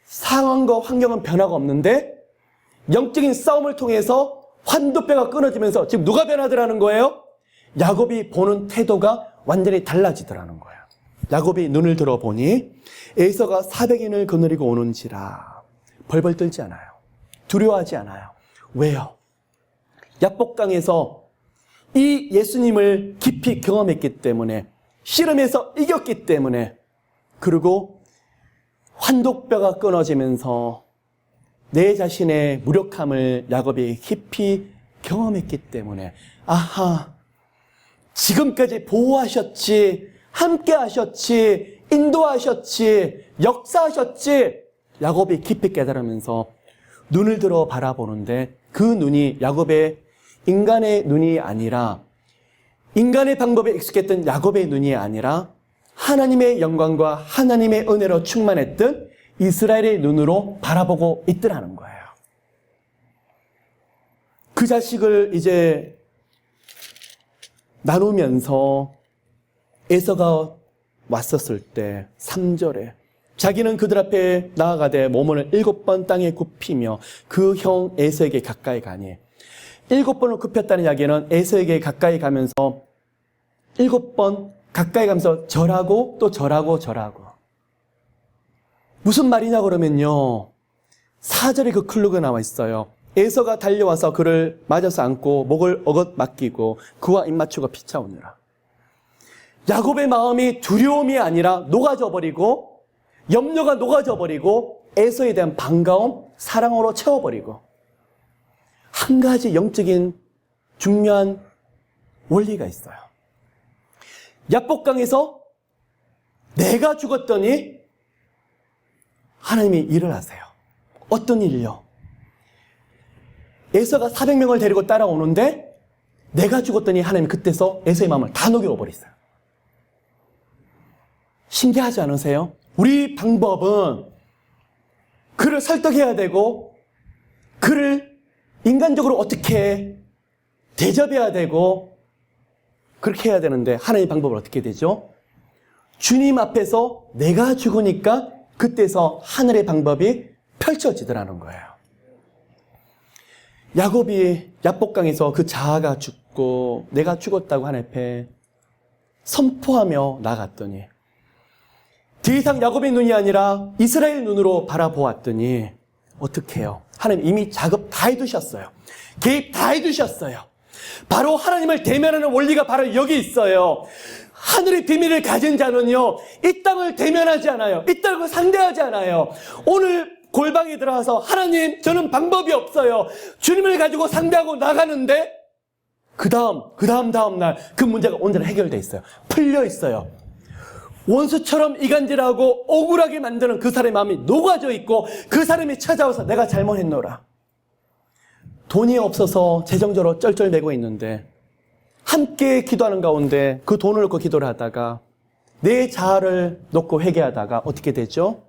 Speaker 1: 상황과 환경은 변화가 없는데 영적인 싸움을 통해서 환도뼈가 끊어지면서 지금 누가 변하더라는 거예요? 야곱이 보는 태도가 완전히 달라지더라는 거예요. 야곱이 눈을 들어보니 에서가 400인을 거느리고 오는지라. 벌벌 떨지 않아요. 두려워하지 않아요. 왜요? 야복강에서 이 예수님을 깊이 경험했기 때문에, 씨름에서 이겼기 때문에, 그리고 환독뼈가 끊어지면서 내 자신의 무력함을 야곱이 깊이 경험했기 때문에, 아하, 지금까지 보호하셨지, 함께 하셨지, 인도하셨지, 역사하셨지, 야곱이 깊이 깨달으면서 눈을 들어 바라보는데 그 눈이 야곱의 인간의 눈이 아니라, 인간의 방법에 익숙했던 야곱의 눈이 아니라 하나님의 영광과 하나님의 은혜로 충만했던 이스라엘의 눈으로 바라보고 있더라는 거예요. 그 자식을 이제 나누면서 에서가 왔었을 때 3절에 자기는 그들 앞에 나아가되 몸을 7번 땅에 굽히며 그 형 에서에게 가까이 가니, 7번을 굽혔다는 이야기는 에서에게 가까이 가면서 7번 가까이 가면서 절하고 또 절하고 절하고. 무슨 말이냐 그러면요, 4절에 그 클루가 나와 있어요. 에서가 달려와서 그를 맞아서 안고 목을 어긋 맡기고 그와 입맞추고 피차오느라. 야곱의 마음이 두려움이 아니라 녹아져 버리고, 염려가 녹아져 버리고, 에서에 대한 반가움, 사랑으로 채워버리고. 한 가지 영적인 중요한 원리가 있어요. 야복강에서 내가 죽었더니 하나님이 일을 하세요. 어떤 일이요? 에서가 400명을 데리고 따라오는데 내가 죽었더니 하나님이 그때서 에서의 마음을 다 녹여버렸어요. 신기하지 않으세요? 우리 방법은 그를 설득해야 되고, 그를 인간적으로 어떻게 대접해야 되고, 그렇게 해야 되는데 하나님의 방법은 어떻게 되죠? 주님 앞에서 내가 죽으니까 그때서 하늘의 방법이 펼쳐지더라는 거예요. 야곱이 야복강에서 그 자아가 죽고 내가 죽었다고 하나님 앞에 선포하며 나갔더니 더 이상 야곱의 눈이 아니라 이스라엘 눈으로 바라보았더니 어떻게 해요? 하나님 이미 작업 다 해두셨어요. 개입 다 해두셨어요. 바로 하나님을 대면하는 원리가 바로 여기 있어요. 하늘의 비밀을 가진 자는요, 이 땅을 대면하지 않아요. 이 땅을 상대하지 않아요. 오늘 골방에 들어가서 하나님, 저는 방법이 없어요. 주님을 가지고 상대하고 나가는데 그 다음 날 그 문제가 온전히 해결되어 있어요. 풀려 있어요. 원수처럼 이간질하고 억울하게 만드는 그 사람의 마음이 녹아져 있고, 그 사람이 찾아와서 내가 잘못했노라. 돈이 없어서 재정적으로 쩔쩔매고 있는데 함께 기도하는 가운데 그 돈을 놓고 기도를 하다가 내 자아를 놓고 회개하다가 어떻게 되죠?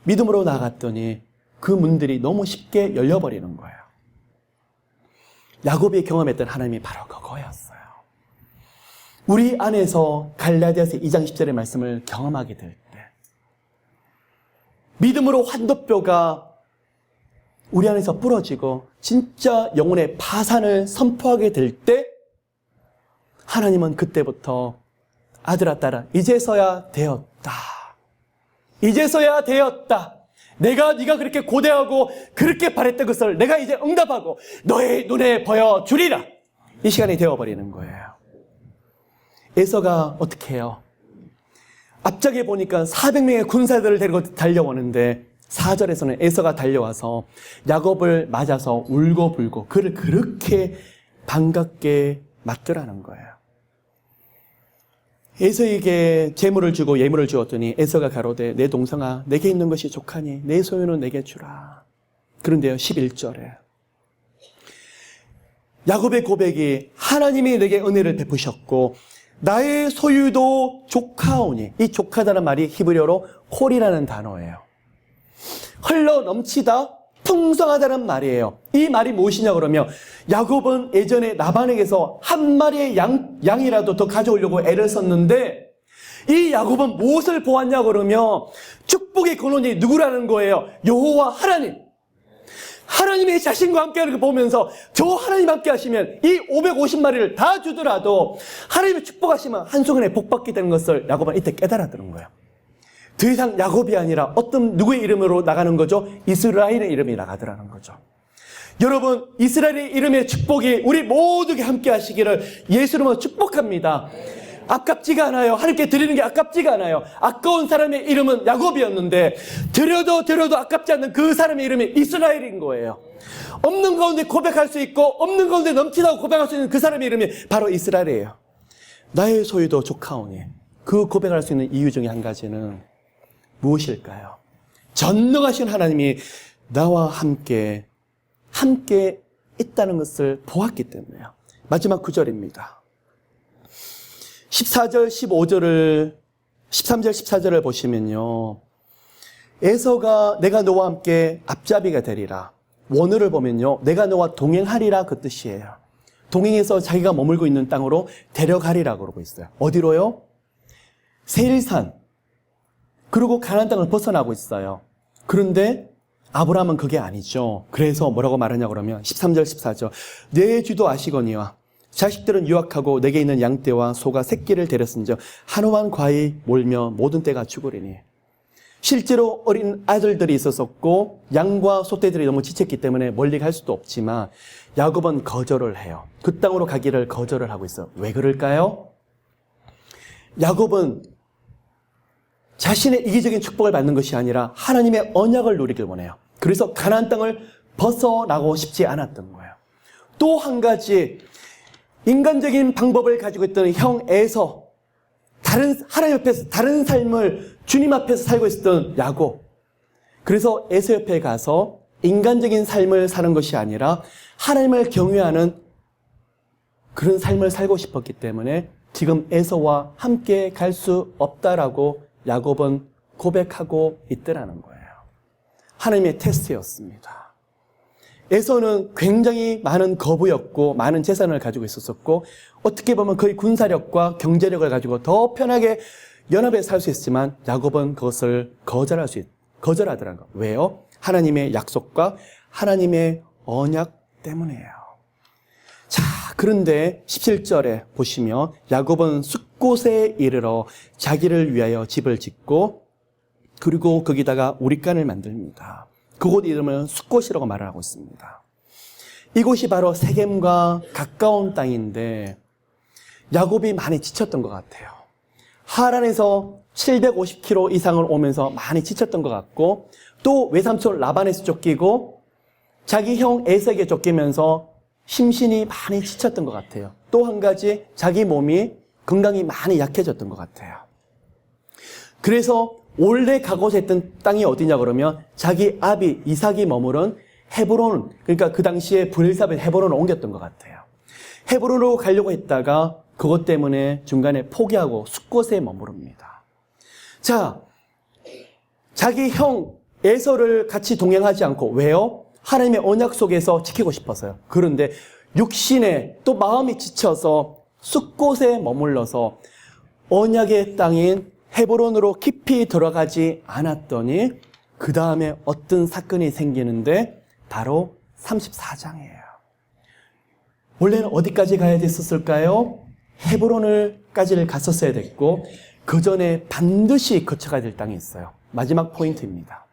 Speaker 1: 믿음으로 나갔더니 그 문들이 너무 쉽게 열려버리는 거예요. 야곱이 경험했던 하나님이 바로 그거였어요. 우리 안에서 갈라디아서 2장 10절의 말씀을 경험하게 될 때, 믿음으로 환도뼈가 우리 안에서 부러지고 진짜 영혼의 파산을 선포하게 될 때, 하나님은 그때부터 아들아 딸아 이제서야 되었다. 이제서야 되었다. 네가 그렇게 고대하고 그렇게 바랬던 것을 내가 이제 응답하고 너의 눈에 보여주리라. 이 시간이 되어버리는 거예요. 에서가 어떻게 해요? 앞쪽에 보니까 400명의 군사들을 데리고 달려오는데 4절에서는 에서가 달려와서 야곱을 맞아서 울고불고 그를 그렇게 반갑게 맞더라는 거예요. 에서에게 재물을 주고 예물을 주었더니 에서가 가로되 내 동생아 내게 있는 것이 족하니 내 소유는 내게 주라. 그런데요 11절에 야곱의 고백이 하나님이 내게 은혜를 베푸셨고 나의 소유도 족하오니, 이 족하다는 말이 히브리어로 콜이라는 단어예요. 흘러 넘치다, 풍성하다는 말이에요. 이 말이 무엇이냐 그러면 야곱은 예전에 라반에게서 한 마리의 양이라도 더 가져오려고 애를 썼는데 이 야곱은 무엇을 보았냐 그러면 축복의 근원이 누구라는 거예요? 여호와 하나님. 하나님의 자신과 함께하는 걸 보면서 저 하나님 함께 하시면 이 550마리를 다 주더라도 하나님의 축복하시면 한순간에 복받게 되는 것을 야곱은 이때 깨달았다는 거예요. 더 이상 야곱이 아니라 어떤 누구의 이름으로 나가는 거죠? 이스라엘의 이름이 나가더라는 거죠. 여러분, 이스라엘의 이름의 축복이 우리 모두에게 함께 하시기를 예수님으로 축복합니다. 아깝지가 않아요. 하나님께 드리는 게 아깝지가 않아요. 아까운 사람의 이름은 야곱이었는데 드려도 아깝지 않는 그 사람의 이름이 이스라엘인 거예요. 없는 가운데 고백할 수 있고 없는 가운데 넘치다고 고백할 수 있는 그 사람의 이름이 바로 이스라엘이에요. 나의 소유도 족하오니. 그 고백할 수 있는 이유 중에 한 가지는 무엇일까요? 전능하신 하나님이 나와 함께 있다는 것을 보았기 때문에요. 마지막 9절입니다. 14절, 15절을, 13절, 14절을 보시면요. 에서가 내가 너와 함께 앞잡이가 되리라. 원어를 보면요. 내가 너와 동행하리라 그 뜻이에요. 동행해서 자기가 머물고 있는 땅으로 데려가리라 그러고 있어요. 어디로요? 세일산. 그리고 가나안 땅을 벗어나고 있어요. 그런데 아브라함은 그게 아니죠. 그래서 뭐라고 말하냐 그러면 13절, 14절. 내 주도 아시거니와 자식들은 유학하고 내게 있는 양떼와 소가 새끼를 데렸은즉 한우만 과히 몰며 모든 떼가 죽으리니. 실제로 어린 아들들이 있었었고 양과 소떼들이 너무 지쳤기 때문에 멀리 갈 수도 없지만 야곱은 거절을 해요. 그 땅으로 가기를 거절을 하고 있어요. 왜 그럴까요? 야곱은 자신의 이기적인 축복을 받는 것이 아니라 하나님의 언약을 누리길 원해요. 그래서 가나안 땅을 벗어나고 싶지 않았던 거예요. 또 한 가지 인간적인 방법을 가지고 있던 형 에서 하나님 옆에서 다른 삶을 주님 앞에서 살고 있었던 야곱. 그래서 에서 옆에 가서 인간적인 삶을 사는 것이 아니라 하나님을 경외하는 그런 삶을 살고 싶었기 때문에 지금 에서와 함께 갈 수 없다라고 야곱은 고백하고 있더라는 거예요. 하나님의 테스트였습니다. 에서는 굉장히 많은 거부였고 많은 재산을 가지고 있었었고 어떻게 보면 거의 군사력과 경제력을 가지고 더 편하게 연합해 살 수 있지만 야곱은 그것을 거절하더라는 거예요. 왜요? 하나님의 약속과 하나님의 언약 때문이에요. 자, 그런데 17절에 보시면 야곱은 숫곳에 이르러 자기를 위하여 집을 짓고 그리고 거기다가 우릿간을 만듭니다. 그곳 이름은 숫곳이라고 말을 하고 있습니다. 이곳이 바로 세겜과 가까운 땅인데 야곱이 많이 지쳤던 것 같아요. 하란에서 750km 이상을 오면서 많이 지쳤던 것 같고 또 외삼촌 라반에서 쫓기고 자기 형 에서에게 쫓기면서 심신이 많이 지쳤던 것 같아요. 또 한 가지 자기 몸이 건강이 많이 약해졌던 것 같아요. 그래서 원래 가고자 했던 땅이 어디냐 그러면 자기 아비 이삭이 머무른 헤브론, 그러니까 그 당시에 브엘사벳 헤브론을 옮겼던 것 같아요. 헤브론으로 가려고 했다가 그것 때문에 중간에 포기하고 숫곳에 머무릅니다. 자, 자기 형 에서를 같이 동행하지 않고 왜요? 하나님의 언약 속에서 지키고 싶어서요. 그런데 육신에 또 마음이 지쳐서 숲곳에 머물러서 언약의 땅인 헤브론으로 깊이 들어가지 않았더니 그 다음에 어떤 사건이 생기는데 바로 34장이에요. 원래는 어디까지 가야 됐었을까요? 헤브론을까지를 갔었어야 됐고 그 전에 반드시 거쳐가야 될 땅이 있어요. 마지막 포인트입니다.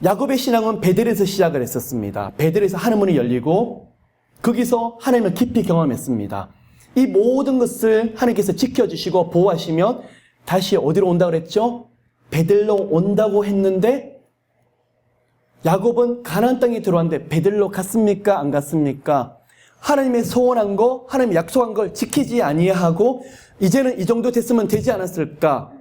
Speaker 1: 야곱의 신앙은 베델에서 시작을 했었습니다. 베델에서 하늘문이 열리고 거기서 하나님을 깊이 경험했습니다. 이 모든 것을 하나님께서 지켜주시고 보호하시면 다시 어디로 온다고 그랬죠? 베델로 온다고 했는데 야곱은 가나안 땅에 들어왔는데 베델로 갔습니까? 안 갔습니까? 하나님의 소원한 거, 하나님의 약속한 걸 지키지 아니하고 이제는 이 정도 됐으면 되지 않았을까?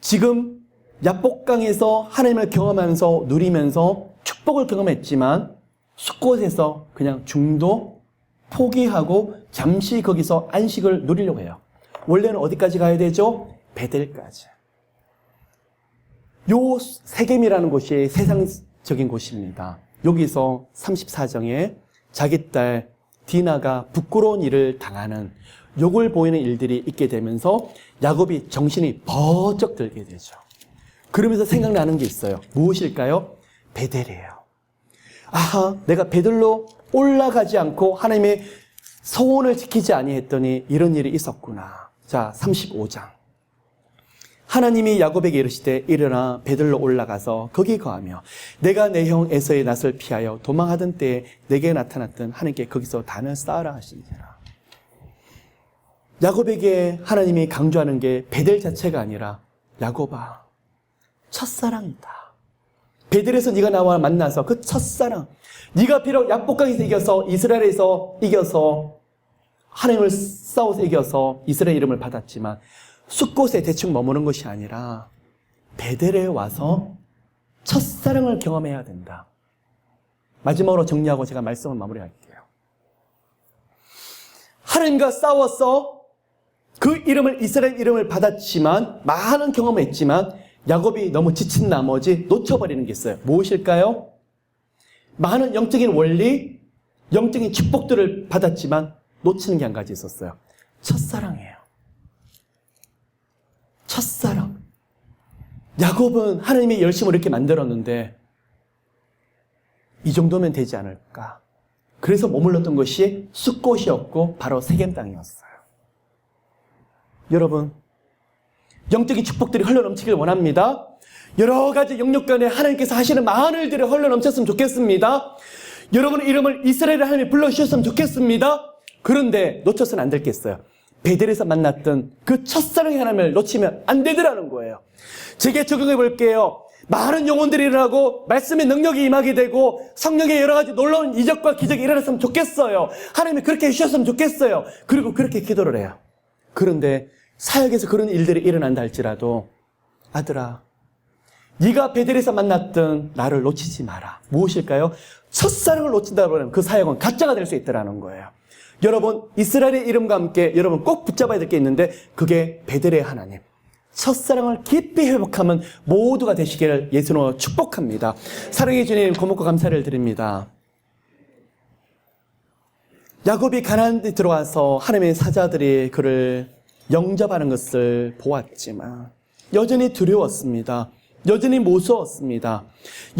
Speaker 1: 지금 야복강에서 하나님을 경험하면서 누리면서 축복을 경험했지만 숲곳에서 그냥 중도 포기하고 잠시 거기서 안식을 누리려고 해요. 원래는 어디까지 가야 되죠? 베델까지. 요 세겜이라는 곳이 세상적인 곳입니다. 여기서 34장에 자기 딸 디나가 부끄러운 일을 당하는 욕을 보이는 일들이 있게 되면서 야곱이 정신이 번쩍 들게 되죠. 그러면서 생각나는 게 있어요. 무엇일까요? 베델이에요. 아하, 내가 베델로 올라가지 않고 하나님의 소원을 지키지 아니했더니 이런 일이 있었구나. 자, 35장. 하나님이 야곱에게 이르시되 일어나 베델로 올라가서 거기 거하며 내가 내 형 에서의 낯을 피하여 도망하던 때에 내게 나타났던 하나님께 거기서 단을 쌓으라 하시니라. 야곱에게 하나님이 강조하는 게 베델 자체가 아니라 야곱아, 첫사랑이다. 베델에서 네가 나와 만나서 그 첫사랑, 네가 비록 야복강에서 이겨서 이스라엘에서 이겨서 하나님을 싸워서 이겨서 이스라엘 이름을 받았지만 숲곳에 대충 머무는 것이 아니라 베델에 와서 첫사랑을 경험해야 된다. 마지막으로 정리하고 제가 말씀을 마무리할게요. 하나님과 싸워서 그 이름을 이스라엘 이름을 받았지만 많은 경험을 했지만 야곱이 너무 지친 나머지 놓쳐버리는 게 있어요. 무엇일까요? 많은 영적인 원리, 영적인 축복들을 받았지만 놓치는 게 한 가지 있었어요. 첫사랑이에요. 첫사랑. 야곱은 하나님의 열심을 이렇게 만들었는데 이 정도면 되지 않을까. 그래서 머물렀던 것이 숲곳이었고 바로 세겜 땅이었어요. 여러분, 영적인 축복들이 흘러넘치길 원합니다. 여러 가지 영역 간에 하나님께서 하시는 많은 일들이 흘러넘쳤으면 좋겠습니다. 여러분의 이름을 이스라엘의 하나님이 불러주셨으면 좋겠습니다. 그런데 놓쳐서는 안 될 게 있어요. 베델에서 만났던 그 첫사랑의 하나님을 놓치면 안 되더라는 거예요. 제게 적용해 볼게요. 많은 영혼들이 일어나고 말씀의 능력이 임하게 되고 성령의 여러 가지 놀라운 이적과 기적이 일어났으면 좋겠어요. 하나님이 그렇게 해주셨으면 좋겠어요. 그리고 그렇게 기도를 해요. 그런데 사역에서 그런 일들이 일어난다 할지라도 아들아, 네가 베델에서 만났던 나를 놓치지 마라. 무엇일까요? 첫사랑을 놓친다 그러면 그 사역은 가짜가 될 수 있다는 거예요. 여러분, 이스라엘의 이름과 함께 여러분 꼭 붙잡아야 될 게 있는데 그게 베델의 하나님. 첫사랑을 깊이 회복하면 모두가 되시기를 예수님으로 축복합니다. 사랑해 주님, 고맙고 감사를 드립니다. 야곱이 가나안에 들어와서 하나님의 사자들이 그를 영접하는 것을 보았지만 여전히 두려웠습니다. 여전히 무서웠습니다.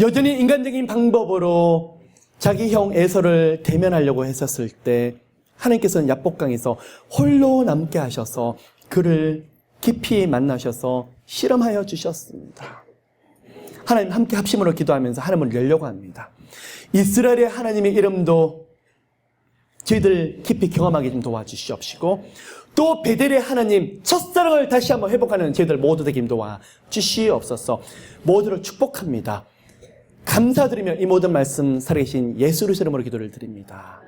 Speaker 1: 여전히 인간적인 방법으로 자기 형 에서를 대면하려고 했었을 때 하나님께서는 야복강에서 홀로 남게 하셔서 그를 깊이 만나셔서 실험하여 주셨습니다. 하나님 함께 합심으로 기도하면서 하나님을 열려고 합니다. 이스라엘의 하나님의 이름도 저희들 깊이 경험하게 좀 도와주시옵시고 또 베델의 하나님 첫사랑을 다시 한번 회복하는 저희들 모두 되게 도와주시옵소서. 모두를 축복합니다. 감사드리며 이 모든 말씀 살아계신 예수 그리스도 이름으로 기도를 드립니다.